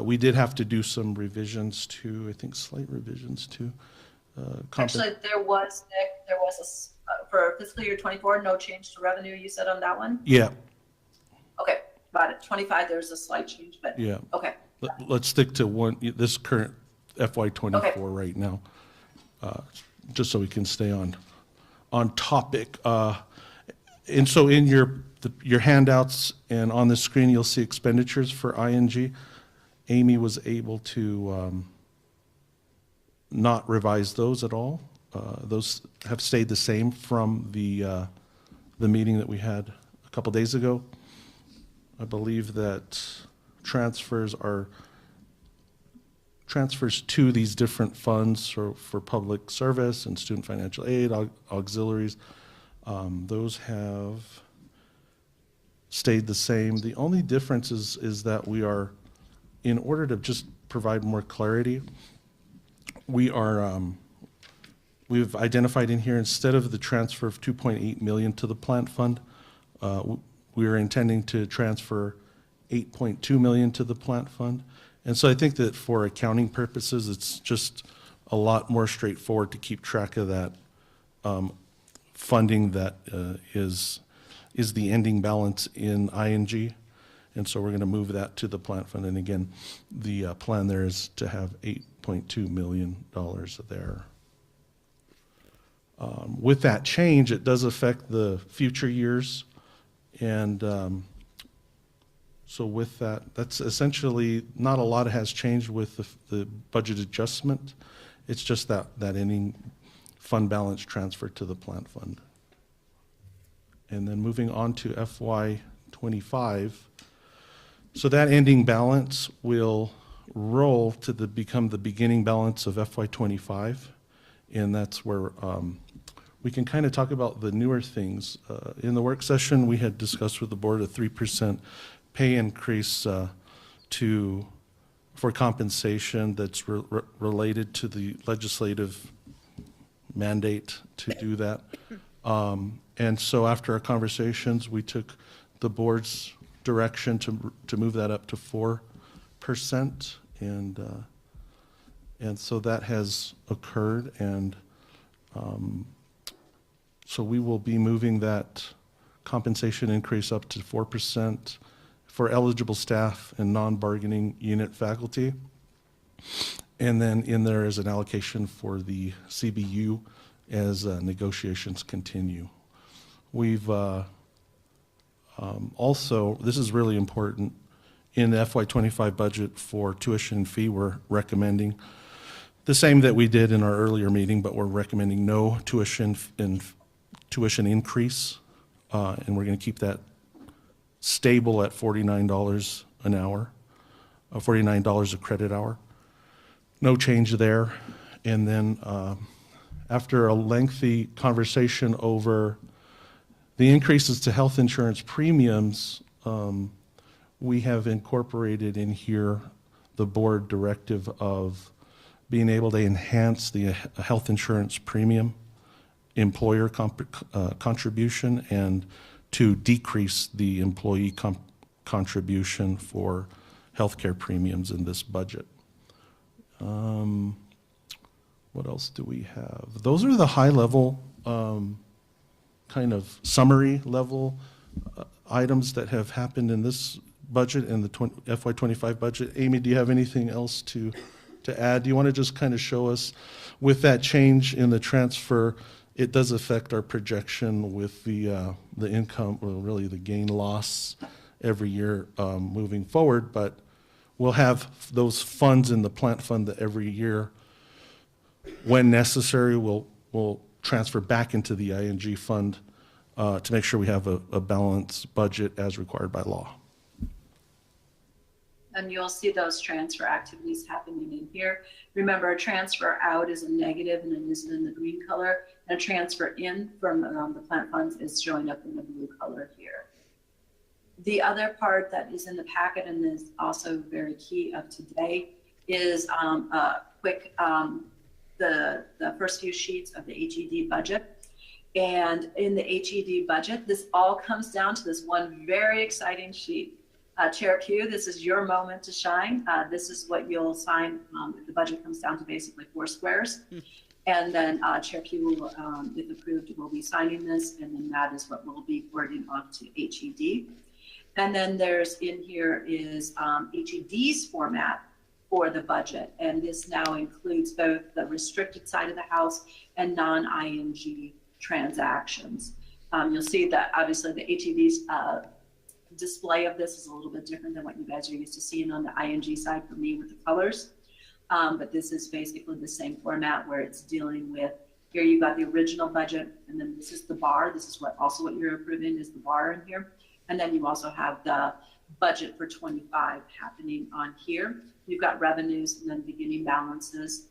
We did have to do some revisions to, I think, slight revisions to. Actually, there was, Nick, for fiscal year 24, no change to revenue, you said on that one? Yeah. Okay, got it. 25, there's a slight change, but Yeah. okay. Let's stick to this current FY24 right now, just so we can stay on topic. And so in your handouts and on the screen, you'll see expenditures for ING. Amy was able to not revise those at all. Those have stayed the same from the meeting that we had a couple days ago. I believe that transfers to these different funds for public service and student financial aid, auxiliaries, those have stayed the same. The only difference is that we are, in order to just provide more clarity, we've identified in here, instead of the transfer of 2.8 million to the plant fund, we are intending to transfer 8.2 million to the plant fund. And so I think that for accounting purposes, it's just a lot more straightforward to keep track of that funding that is the ending balance in ING. And so we're going to move that to the plant fund. And again, the plan there is to have $8.2 million there. With that change, it does affect the future years. And so with that, that's essentially, not a lot has changed with the budget adjustment. It's just that ending fund balance transfer to the plant fund. And then moving on to FY25. So that ending balance will roll to become the beginning balance of FY25. And that's where we can kind of talk about the newer things. In the work session, we had discussed with the board a 3% pay increase for compensation that's related to the legislative mandate to do that. And so after our conversations, we took the board's direction to move that up to 4%. And so that has occurred, and so we will be moving that compensation increase up to 4% for eligible staff and non-bargaining unit faculty. And then in there is an allocation for the CBU as negotiations continue. We've also, this is really important, in the FY25 budget for tuition fee, we're recommending the same that we did in our earlier meeting, but we're recommending no tuition increase, and we're going to keep that stable at $49 an hour, $49 a credit hour. No change there. And then after a lengthy conversation over the increases to health insurance premiums, we have incorporated in here the board directive of being able to enhance the health insurance premium employer contribution and to decrease the employee contribution for healthcare premiums in this budget. What else do we have? Those are the high level kind of summary level items that have happened in this budget and the FY25 budget. Amy, do you have anything else to add? Do you want to just kind of show us with that change in the transfer, it does affect our projection with the income, well, really the gain loss every year moving forward, but we'll have those funds in the plant fund that every year, when necessary, we'll transfer back into the ING fund to make sure we have a balanced budget as required by law. And you'll see those transfer activities happening in here. Remember, a transfer out is a negative and it is in the green color. And a transfer in from the plant funds is showing up in the blue color here. The other part that is in the packet and is also very key of today is a quick, the first few sheets of the HED budget. And in the HED budget, this all comes down to this one very exciting sheet. Chair Pugh, this is your moment to shine. This is what you'll sign if the budget comes down to basically 4 squares. And then Chair Pugh will, if approved, will be signing this, and then that is what we'll be forwarding off to HED. And then there's in here is HED's format for the budget, and this now includes both the restricted side of the house and non-ING transactions. You'll see that obviously the HED's display of this is a little bit different than what you guys are used to seeing on the ING side for me with the colors. But this is basically the same format where it's dealing with, here you got the original budget, and then this is the bar. This is what you're approving is the bar in here. And then you also have the budget for 25 happening on here. You've got revenues and then beginning balances.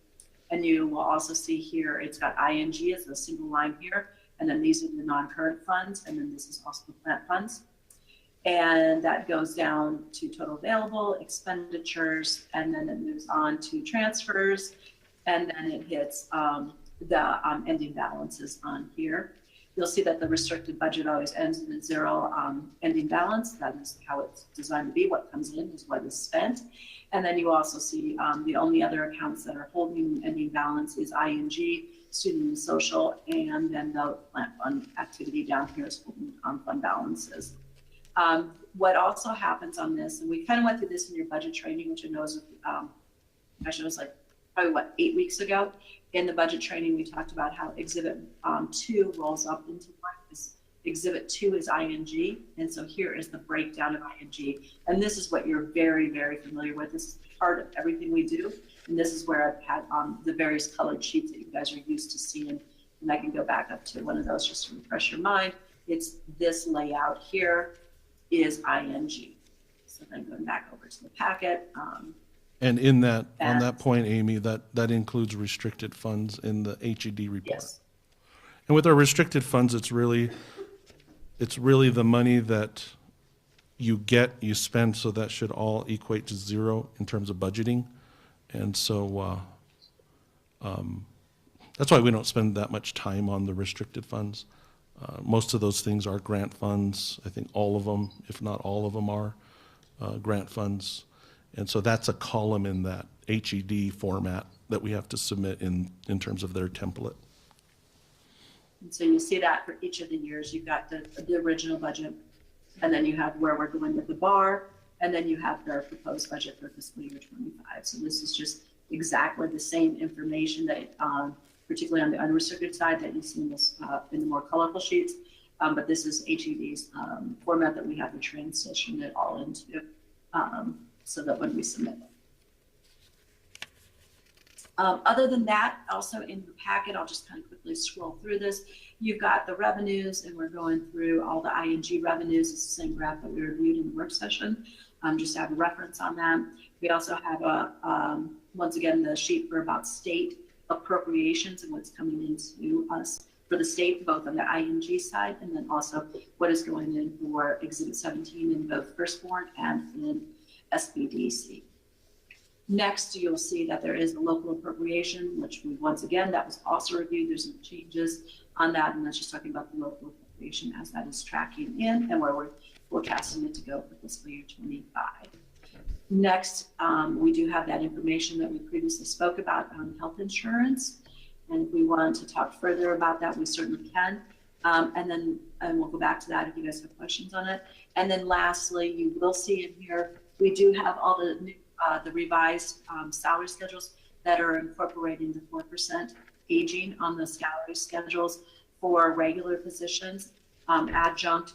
And you will also see here, it's got ING as a single line here. And then these are the non-current funds. And then this is also the plant funds. And that goes down to total available expenditures, and then it moves on to transfers, and then it hits the ending balances on here. You'll see that the restricted budget always ends in a 0 ending balance. That is how it's designed to be. What comes in is what is spent. And then you also see the only other accounts that are holding ending balance is ING, student and social, and then the plant fund activity down here is holding fund balances. What also happens on this, and we kind of went through this in your budget training, which I know is, actually it was like probably 8 weeks ago. In the budget training, we talked about how Exhibit 2 rolls up into one. Exhibit 2 is ING, and so here is the breakdown of ING. And this is what you're very, very familiar with. This is part of everything we do, and this is where I've had the various colored sheets that you guys are used to seeing. And I can go back up to one of those just to refresh your mind. It's this layout here is ING. So then going back over to the packet, And in that, on And- that point, Amy, that includes restricted funds in the HED report. Yes. And with our restricted funds, it's really the money that you get, you spend, so that should all equate to zero in terms of budgeting. And so, that's why we don't spend that much time on the restricted funds. Most of those things are grant funds. I think all of them, if not all of them, are grant funds. And so that's a column in that HED format that we have to submit in terms of their template. And so you see that for each of the years, you've got the original budget, and then you have where we're going with the bar, and then you have their proposed budget for fiscal year 25. So this is just exactly the same information that, particularly on the unrestricted side, that you see in this in the more colorful sheets. But this is HED's format that we have to transition it all into, so that when we submit it. Other than that, also in the packet, I'll just kind of quickly scroll through this. You've got the revenues, and we're going through all the ING revenues. It's the same graph that we reviewed in the work session. Just to have a reference on that. We also have once again, the sheet for about state appropriations and what's coming into us for the state, both on the ING side, and then also what is going in for Exhibit 17 in both Firstborn and in SBDC. Next, you'll see that there is a local appropriation, which we, once again, that was also reviewed. There's some changes on that, and that's just talking about the local appropriation as that is tracking in and where we're forecasting it to go for fiscal year 25. Next, we do have that information that we previously spoke about on health insurance. And if we want to talk further about that, we certainly can. And we'll go back to that if you guys have questions on it. And then lastly, you will see in here, we do have all the new, the revised salary schedules that are incorporating the 4% aging on the salary schedules for regular positions, adjunct,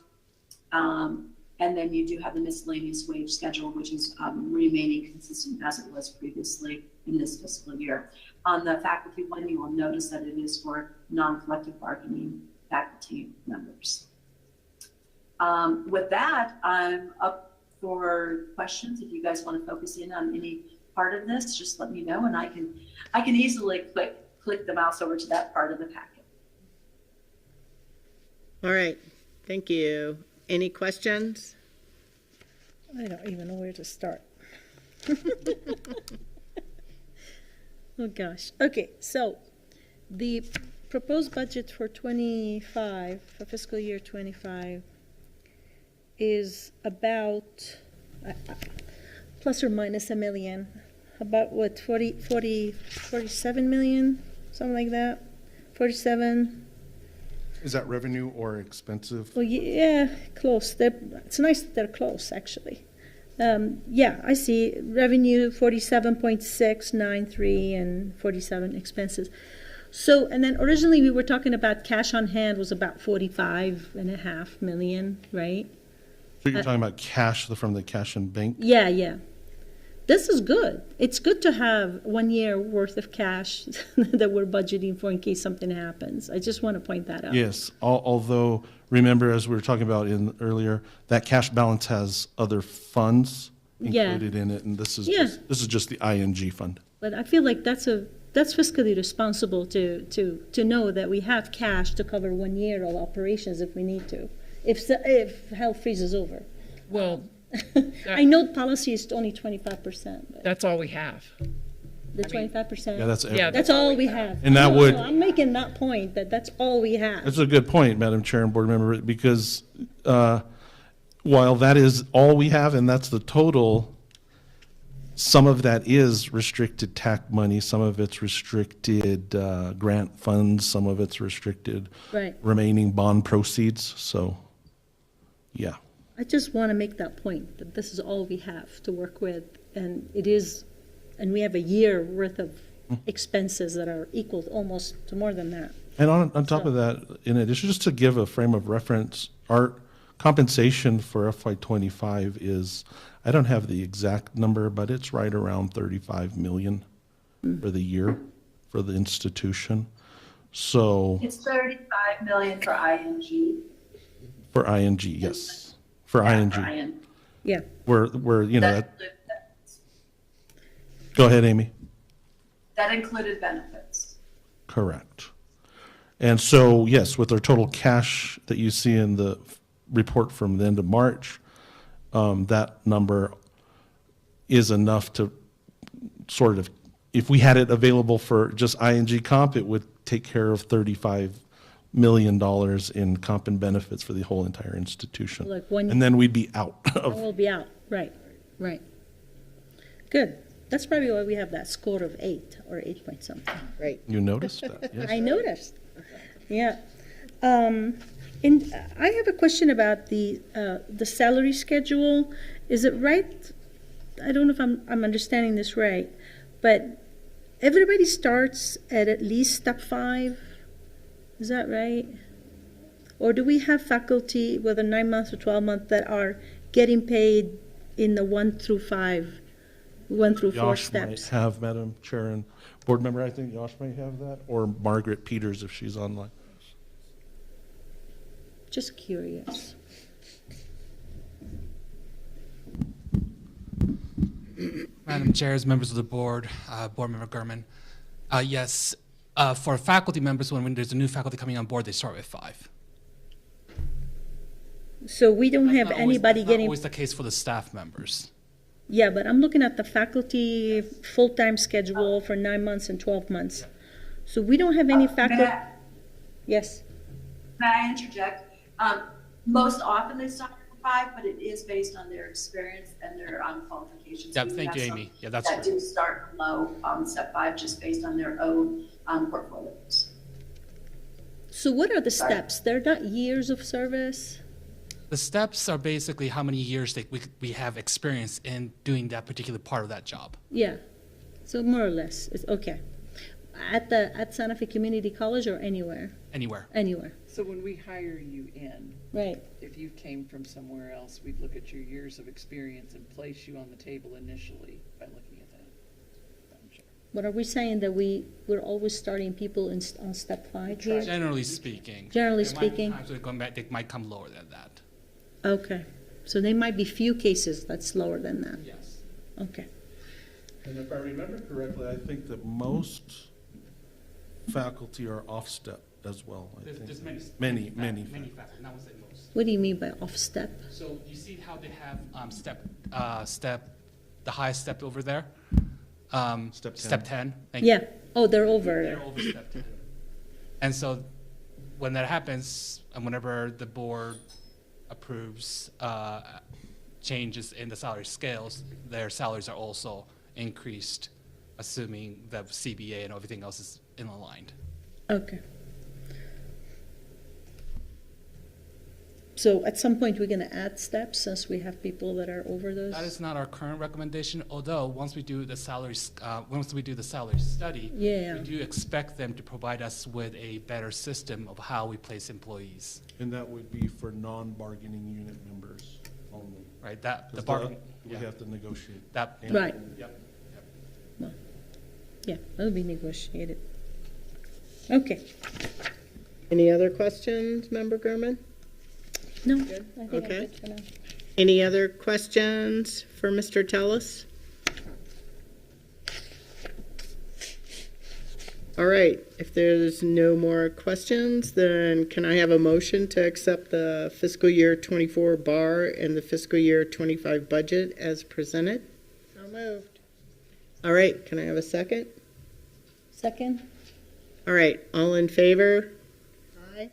and then you do have the miscellaneous wage schedule, which is remaining consistent as it was previously in this fiscal year. On the faculty one, you will notice that it is for non-collective bargaining faculty members. With that, I'm up for questions. If you guys want to focus in on any part of this, just let me know, and I can easily click the mouse over to that part of the packet. All right, thank you. Any questions? I don't even know where to start. Oh gosh. Okay, so the proposed budget for 25, for fiscal year 25, is about plus or minus $1 million. About what, 47 million, something like that? 47. Is that revenue or expensive? Well, yeah, close. It's nice that they're close, actually. Yeah, I see revenue 47.693 and 47 expenses. So, and then originally we were talking about cash on hand was about 45.5 million, right? So you're talking about cash from the cash and bank? Yeah, yeah. This is good. It's good to have 1 year worth of cash that we're budgeting for in case something happens. I just want to point that out. Yes, although, remember, as we were talking about earlier, that cash balance has other funds included in it, and this is just the ING fund. But I feel like that's fiscally responsible to know that we have cash to cover 1 year of operations if we need to, if hell freezes over. Well, I know policy is only 25%. That's all we have. The 25%? Yeah, that's all we have. And that would. I'm making that point, that's all we have. That's a good point, Madam Chair and Board Member, because while that is all we have and that's the total, some of that is restricted TAC money, some of it's restricted grant funds, some of it's restricted remaining bond proceeds. So, yeah. I just want to make that point, that this is all we have to work with, and it is, and we have a year worth of expenses that are equal almost to more than that. And on top of that, in addition, just to give a frame of reference, our compensation for FY25 is, I don't have the exact number, but it's right around 35 million for the year for the institution. So it's 35 million for ING. For ING, yes. For ING. Yeah. We're you know. Go ahead, Amy. That included benefits. Correct. And so, yes, with our total cash that you see in the report from the end of March, that number is enough to sort of, if we had it available for just ING comp, it would take care of $35 million in comp and benefits for the whole entire institution. Like one- And then we'd be out I of, will be out, right, right. Good. That's probably why we have that score of 8 or 8 point something. Right. you noticed that, yes? I noticed. Yeah. And I have a question about the salary schedule. Is it right? I don't know if I'm understanding this right, but everybody starts at least step 5. Is that right? Or do we have faculty, whether 9 months or 12 months, that are getting paid in the 1 through 5, 1 through 4 Josh steps? might have, Madam Chair and Board Member, I think Josh may have that, or Margaret Peters if she's online. Just curious. Madam Chairs, members of the board, Board Member Gurman. Yes, for faculty members, when there's a new faculty coming on board, they start with 5. So we don't have Not anybody always, getting. Not always the case for the staff members. Yeah, but I'm looking at the faculty full-time schedule for 9 months and 12 months. So we don't have any faculty. Yes. May I interject? Most often they start at 5, but it is based on their experience and their qualifications. Yeah, We thank have you, some Amy. Yeah, that's that right. do start low, step 5, just based on their own portfolios. So what are the steps? They're not years of service? The steps are basically how many years we have experience in doing that particular part of that job. Yeah. So more or less, it's okay. At Santa Fe Community College or anywhere? Anywhere. Anywhere. So when we hire you in, Right. if you came from somewhere else, we'd look at your years of experience and place you on the table initially by looking at that. Madam Chair. But are we saying that we're always starting people on step 5 here? Generally speaking. Generally There might be speaking. times when going back, they might come lower than that. Okay. So there might be few cases that's lower than that. Yes. Okay. And if I remember correctly, I think that most faculty are off-step as well. I think. There's many. Many faculty, not say most. What do you mean by off step? So you see how they have the highest step over there? Step 10. Step 10. Thank you. Yeah. Oh, they're over. They're over step 10. And so when that happens, and whenever the board approves changes in the salary scales, their salaries are also increased, assuming that CBA and everything else is in aligned. Okay. So at some point, we're going to add steps since we have people that are over those? That is not our current recommendation, although once we do the salary study, Yeah. we do expect them to provide us with a better system of how we place employees. And that would be for non-bargaining unit members only. Right, that, the 'Cause bargaining. We have to negotiate. That, Right. Yep. Yeah, that'll be negotiated. Okay. Any other questions, Member Gurman? No, I think I'm Okay. good for now. Any other questions for Mr. Tellis? All right, if there's no more questions, then can I have a motion to accept the fiscal year 24 bar and the fiscal year 25 budget as presented? So moved. All right, can I have a second? Second? All right, all in favor? Aye.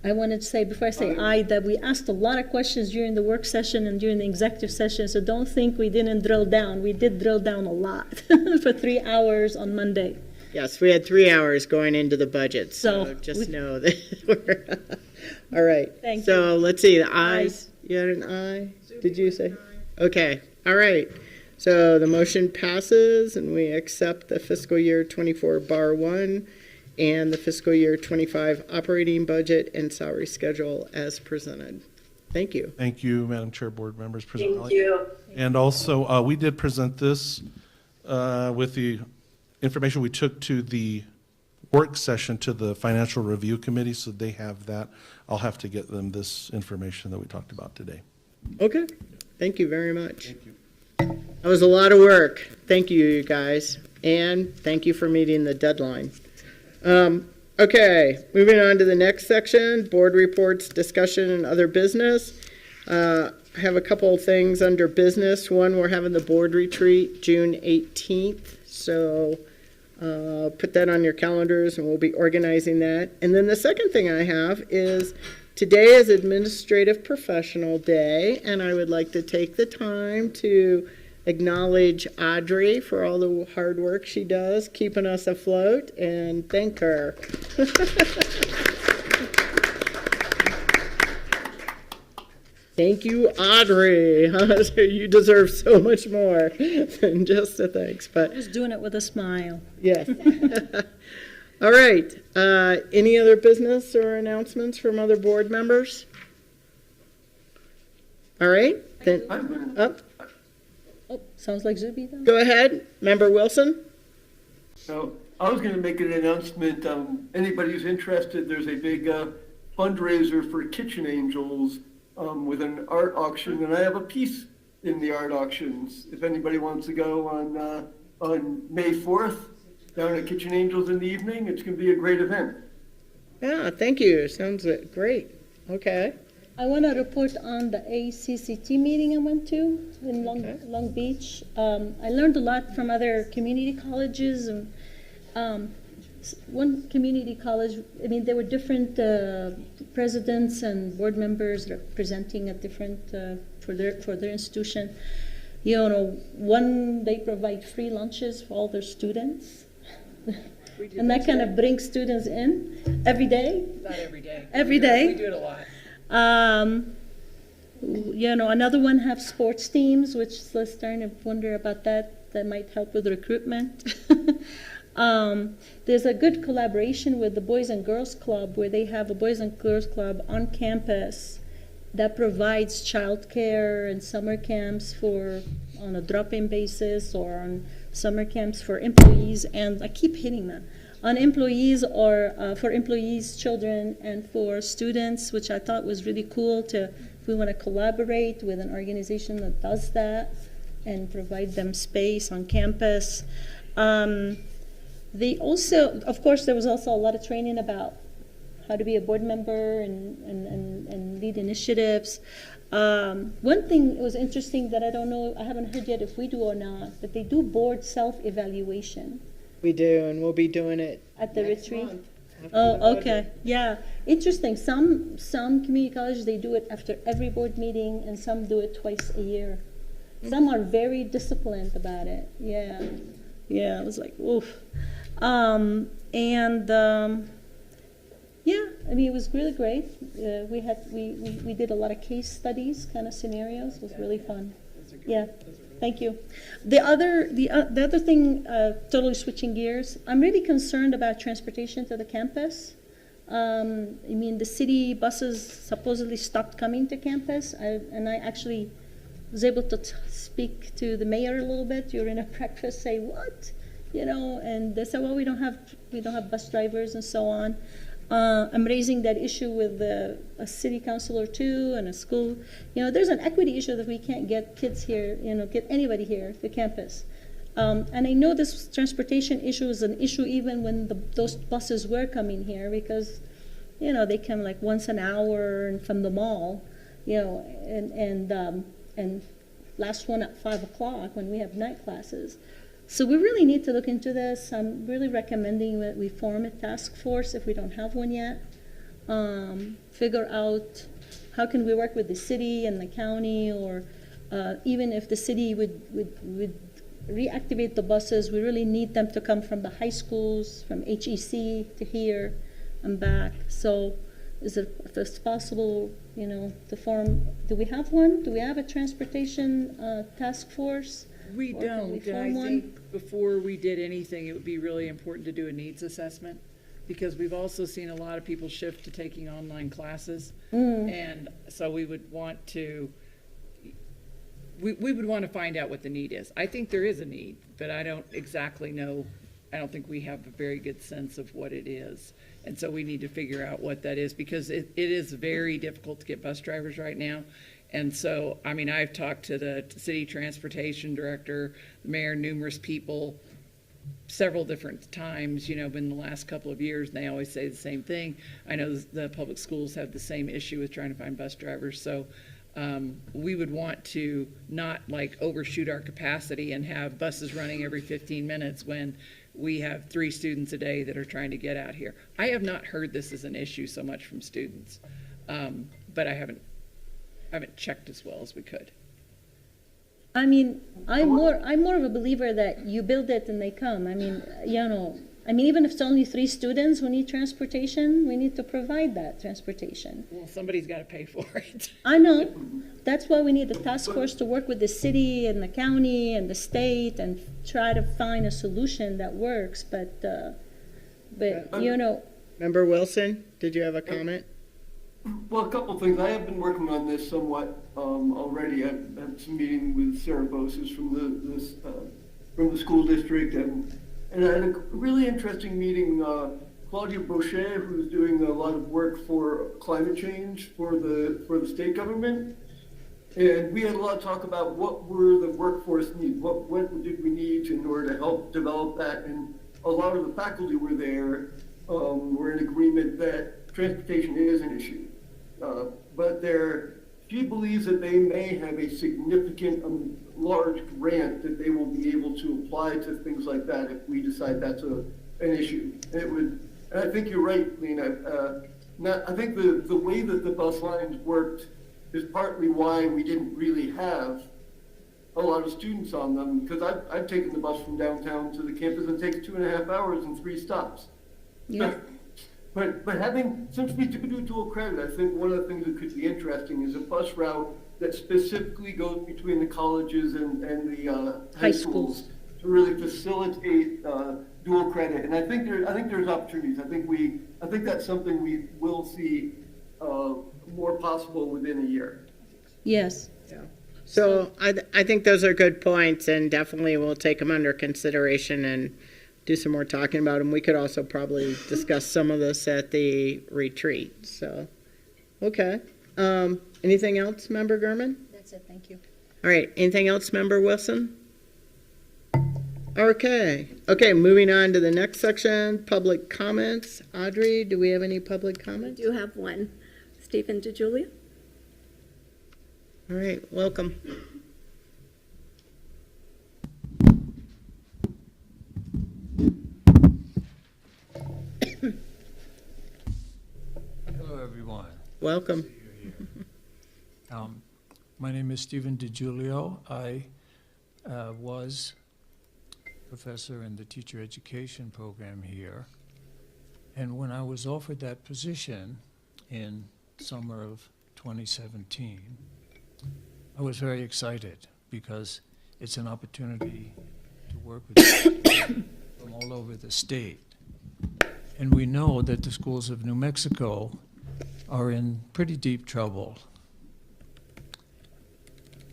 I wanted to say, before I say aye, that we asked a lot of questions during the work session and during the executive session, so don't think we didn't drill down. We did drill down a lot for 3 hours on Monday. Yes, we had 3 hours going into the budget, so So just know that we're, all right. Thank So let's see, the ayes, Ayes. you had an aye? Did you say? Okay, all right. So the motion passes and we accept the fiscal year 24 bar 1 and the fiscal year 25 operating budget and salary schedule as presented. Thank you. Thank you, Madam Chair, board members. President Thank Raleigh. you. And also, we did present this with the information we took to the work session to the Financial Review Committee, so they have that. I'll have to get them this information that we talked about today. Okay, thank you very much. Thank you. That was a lot of work. Thank you, you guys. And thank you for meeting the deadline. Okay, moving on to the next section, board reports, discussion, and other business. I have a couple of things under business. One, we're having the board retreat June 18th. So put that on your calendars and we'll be organizing that. And then the second thing I have is today is Administrative Professional Day, and I would like to take the time to acknowledge Audrey for all the hard work she does, keeping us afloat, and thank her. Thank you, Audrey. You deserve so much more than just a thanks. But Just doing it with a smile. yes. All right. Any other business or announcements from other board members? All right. Then up. Oh, sounds like Zuby though. Go ahead, Member Wilson. So I was going to make an announcement. Anybody who's interested, there's a big fundraiser for Kitchen Angels with an art auction, and I have a piece in the art auctions. If anybody wants to go on May 4th down at Kitchen Angels in the evening, it's going to be a great event. Yeah, thank you. Sounds great. Okay. I want to report on the ACCT meeting I went to in Long Beach. I learned a lot from other community colleges. And one community college, I mean, there were different presidents and board members representing a different, for their institution. You know, one, they provide free lunches for all their students. And that kind of brings students in every day. Not every day. Every day. We do it a lot. You know, another one have sports teams, which is starting to wonder about that. That might help with recruitment. There's a good collaboration with the Boys and Girls Club, where they have a Boys and Girls Club on campus that provides childcare and summer camps on a drop-in basis, or on summer camps for employees. And I keep hitting that. On employees, or for employees, children, and for students, which I thought was really cool if we want to collaborate with an organization that does that and provide them space on campus. They also, of course, there was also a lot of training about how to be a board member and lead initiatives. One thing that was interesting that I don't know, I haven't heard yet if we do or not, but they do board self-evaluation. We do, and we'll be doing it at the next retreat. month after Oh, the budget. okay, yeah, interesting. Some community colleges, they do it after every board meeting, and some do it twice a year. Some are very disciplined about it. Yeah, it was like oof. Yeah, I mean, it was really great. We did a lot of case studies, kind of scenarios. It was really fun. Yeah, thank you. The other thing, totally switching gears, I'm really concerned about transportation to the campus. I mean, the city buses supposedly stopped coming to campus, and I actually was able to speak to the mayor a little bit during a breakfast, say what, you know, and they said, well, we don't have bus drivers and so on. I'm raising that issue with a city councilor too, and a school. You know, there's an equity issue that we can't get kids here, you know, get anybody here to campus. And I know this transportation issue is an issue even when those buses were coming here, because, you know, they come like once an hour and from the mall, you know, and last one at 5 o'clock when we have night classes. So we really need to look into this. I'm really recommending that we form a task force if we don't have one yet. Figure out how can we work with the city and the county, or even if the city would reactivate the buses, we really need them to come from the high schools, from HEC to here and back. So is it, if it's possible, you know, to form, do we have one? Do we have a transportation task force? We Or can don't, we and form I one? think before we did anything, it would be really important to do a needs assessment, because we've also seen a lot of people shift to taking online classes. And so we would want to, we would want to find out what the need is. I think there is a need, but I don't exactly know. I don't think we have a very good sense of what it is. And so we need to figure out what that is, because it is very difficult to get bus drivers right now. And so, I mean, I've talked to the city transportation director, the mayor, numerous people, several different times, you know, in the last couple of years, and they always say the same thing. I know the public schools have the same issue with trying to find bus drivers. So we would want to not like overshoot our capacity and have buses running every 15 minutes when we have 3 students a day that are trying to get out here. I have not heard this as an issue so much from students, but I haven't checked as well as we could. I mean, I'm more of a believer that you build it and they come. I mean, you know, even if it's only 3 students who need transportation, we need to provide that transportation. Well, somebody's got to pay for it. I know. That's why we need a task force to work with the city and the county and the state and try to find a solution that works. But you know. Member Wilson, did you have a comment? Well, a couple of things. I have been working on this somewhat already. I've had some meeting with Sarah Boses from the school district, and I had a really interesting meeting. Claudia Brochet, who's doing a lot of work for climate change for the state government, and we had a lot of talk about what were the workforce needs, what did we need in order to help develop that, and a lot of the faculty were there. Were in agreement that transportation is an issue, but she believes that they may have a significant, large grant that they will be able to apply to things like that if we decide that's an issue. And I think you're right, Lena. I think the way that the bus lines worked is partly why we didn't really have a lot of students on them, because I've taken the bus from downtown to the campus and it takes 2.5 hours and 3 stops. Yeah. But since we do dual credit, I think one of the things that could be interesting is a bus route that specifically goes between the colleges and the high schools to really facilitate dual credit. And I think there's opportunities. I think that's something we will see more possible within a year. Yes. Yeah. So I think those are good points, and definitely we'll take them under consideration and do some more talking about them. We could also probably discuss some of this at the retreat. So, okay. Anything else, Member Gurman? That's it. Thank you. All right. Anything else, Member Wilson? Okay. Okay. Moving on to the next section, public comments. Audrey, do we have any public comments? We do have one. Stephen DeJulia. All right. Welcome. Hello, everyone. Welcome. My name is Stephen DiGiulio. I was professor in the teacher education program here. And when I was offered that position in summer of 2017, I was very excited because it's an opportunity to work with people from all over the state. And we know that the schools of New Mexico are in pretty deep trouble.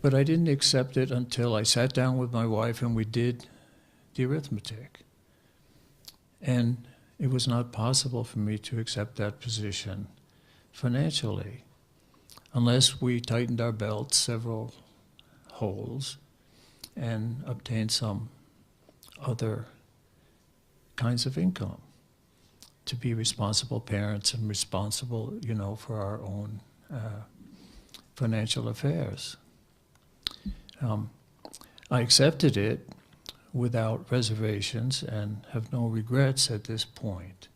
But I didn't accept it until I sat down with my wife and we did the arithmetic. And it was not possible for me to accept that position financially unless we tightened our belts several holes and obtained some other kinds of income to be responsible parents and responsible, for our own financial affairs. I accepted it without reservations and have no regrets at this point.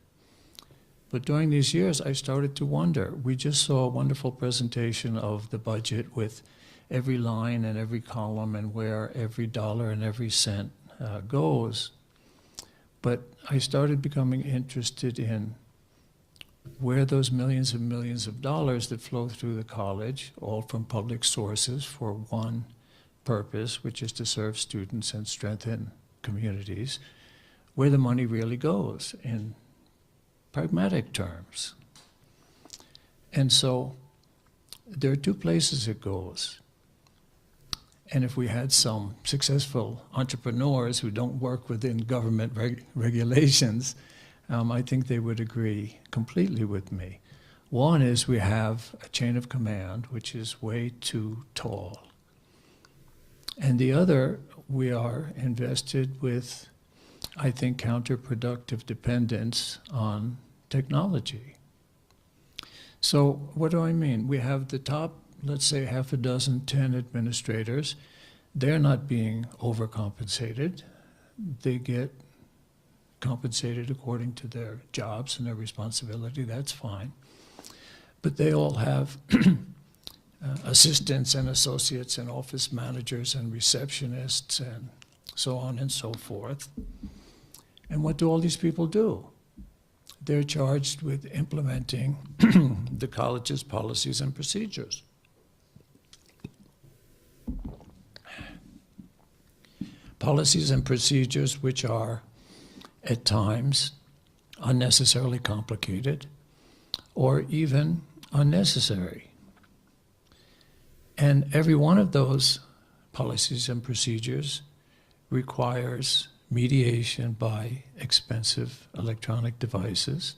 But during these years, I started to wonder. We just saw a wonderful presentation of the budget with every line and every column and where every dollar and every cent goes. But I started becoming interested in where those millions and millions of dollars that flow through the college, all from public sources for one purpose, which is to serve students and strengthen communities, where the money really goes in pragmatic terms. And so there are 2 places it goes. And if we had some successful entrepreneurs who don't work within government regulations, I think they would agree completely with me. One is we have a chain of command, which is way too tall. And the other, we are invested with, I think, counterproductive dependence on technology. So what do I mean? We have the top, let's say, half a dozen, 10 administrators. They're not being overcompensated. They get compensated according to their jobs and their responsibility. That's fine. But they all have assistants and associates and office managers and receptionists and so on and so forth. And what do all these people do? They're charged with implementing the college's policies and procedures. Policies and procedures which are, at times, unnecessarily complicated or even unnecessary. And every one of those policies and procedures requires mediation by expensive electronic devices.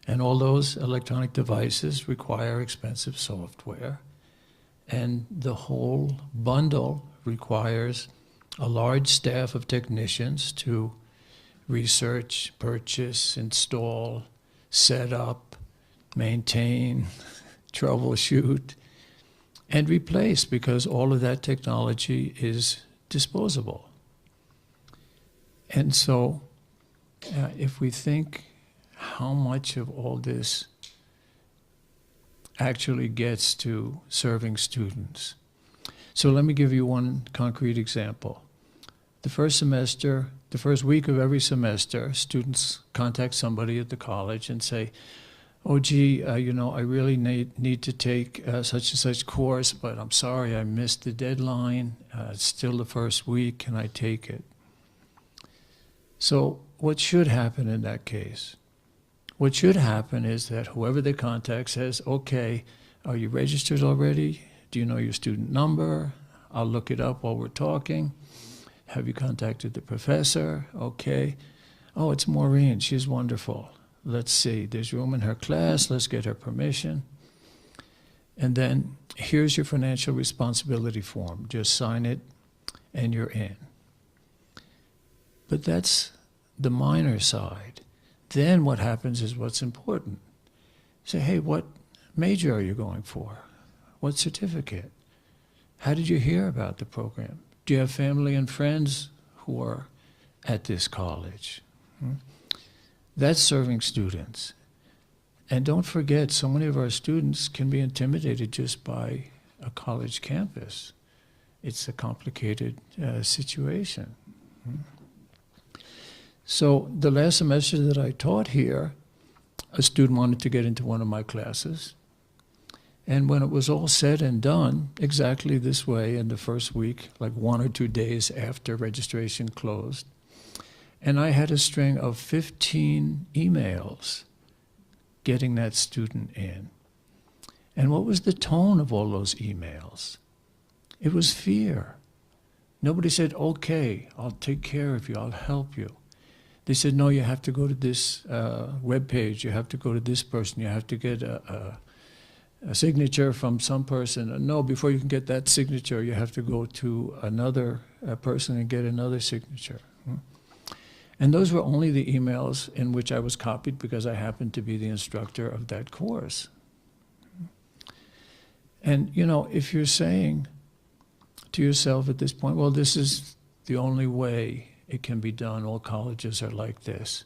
And all those electronic devices require expensive software. And the whole bundle requires a large staff of technicians to research, purchase, install, set up, maintain, troubleshoot, and replace, because all of that technology is disposable. And so if we think how much of all this actually gets to serving students. So let me give you one concrete example. The first semester, the first week of every semester, students contact somebody at the college and say, oh, gee, I really need to take such and such course, but I'm sorry, I missed the deadline. It's still the first week, can I take it? So what should happen in that case? What should happen is that whoever they contact says, okay, are you registered already? Do you know your student number? I'll look it up while we're talking. Have you contacted the professor? Okay. Oh, it's Maureen. She's wonderful. Let's see. There's room in her class. Let's get her permission. And then here's your financial responsibility form. Just sign it and you're in. But that's the minor side. Then what happens is what's important. Say, hey, what major are you going for? What certificate? How did you hear about the program? Do you have family and friends who are at this college? That's serving students. And don't forget, so many of our students can be intimidated just by a college campus. It's a complicated situation. So the last semester that I taught here, a student wanted to get into one of my classes. And when it was all said and done, exactly this way in the first week, like 1 or 2 days after registration closed, and I had a string of 15 emails getting that student in. And what was the tone of all those emails? It was fear. Nobody said, okay, I'll take care of you, I'll help you. They said, no, you have to go to this web page, you have to go to this person, you have to get a signature from some person. No, before you can get that signature, you have to go to another person and get another signature. And those were only the emails in which I was copied because I happened to be the instructor of that course. And, if you're saying to yourself at this point, well, this is the only way it can be done, all colleges are like this.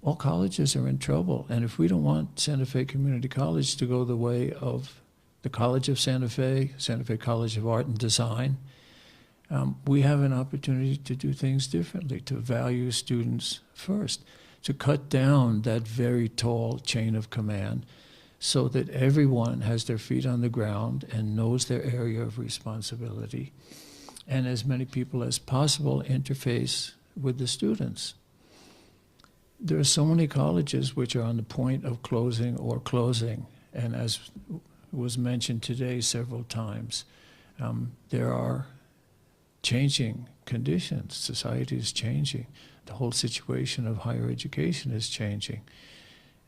All colleges are in trouble. And if we don't want Santa Fe Community College to go the way of the College of Santa Fe College of Art and Design, we have an opportunity to do things differently, to value students first, to cut down that very tall chain of command so that everyone has their feet on the ground and knows their area of responsibility, and as many people as possible interface with the students. There are so many colleges which are on the point of closing or closing, and as was mentioned today several times, there are changing conditions. Society is changing. The whole situation of higher education is changing.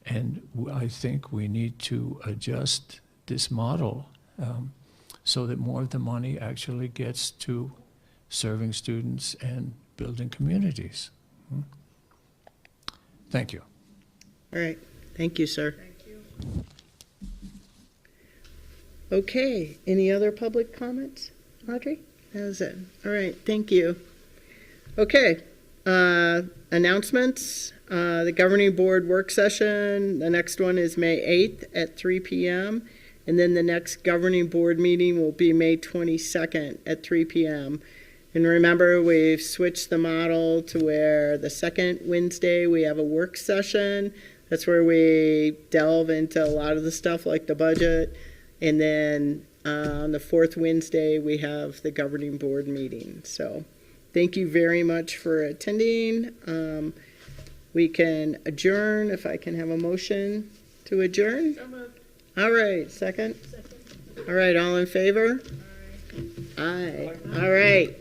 And I think we need to adjust this model so that more of the money actually gets to serving students and building communities. Thank you. All right, thank you, sir. Okay, any other public comments, Audrey? That was it. All right, thank you. Okay, announcements. The governing board work session, the next one is May 8th at 3 p.m. And then the next governing board meeting will be May 22nd at 3 p.m. And remember, we've switched the model to where the second Wednesday we have a work session. That's where we delve into a lot of the stuff like the budget. And then on the fourth Wednesday, we have the governing board meeting. So thank you very much for attending. We can adjourn, if I can have a motion to adjourn. All right, second? All right, all in favor? Aye. All right.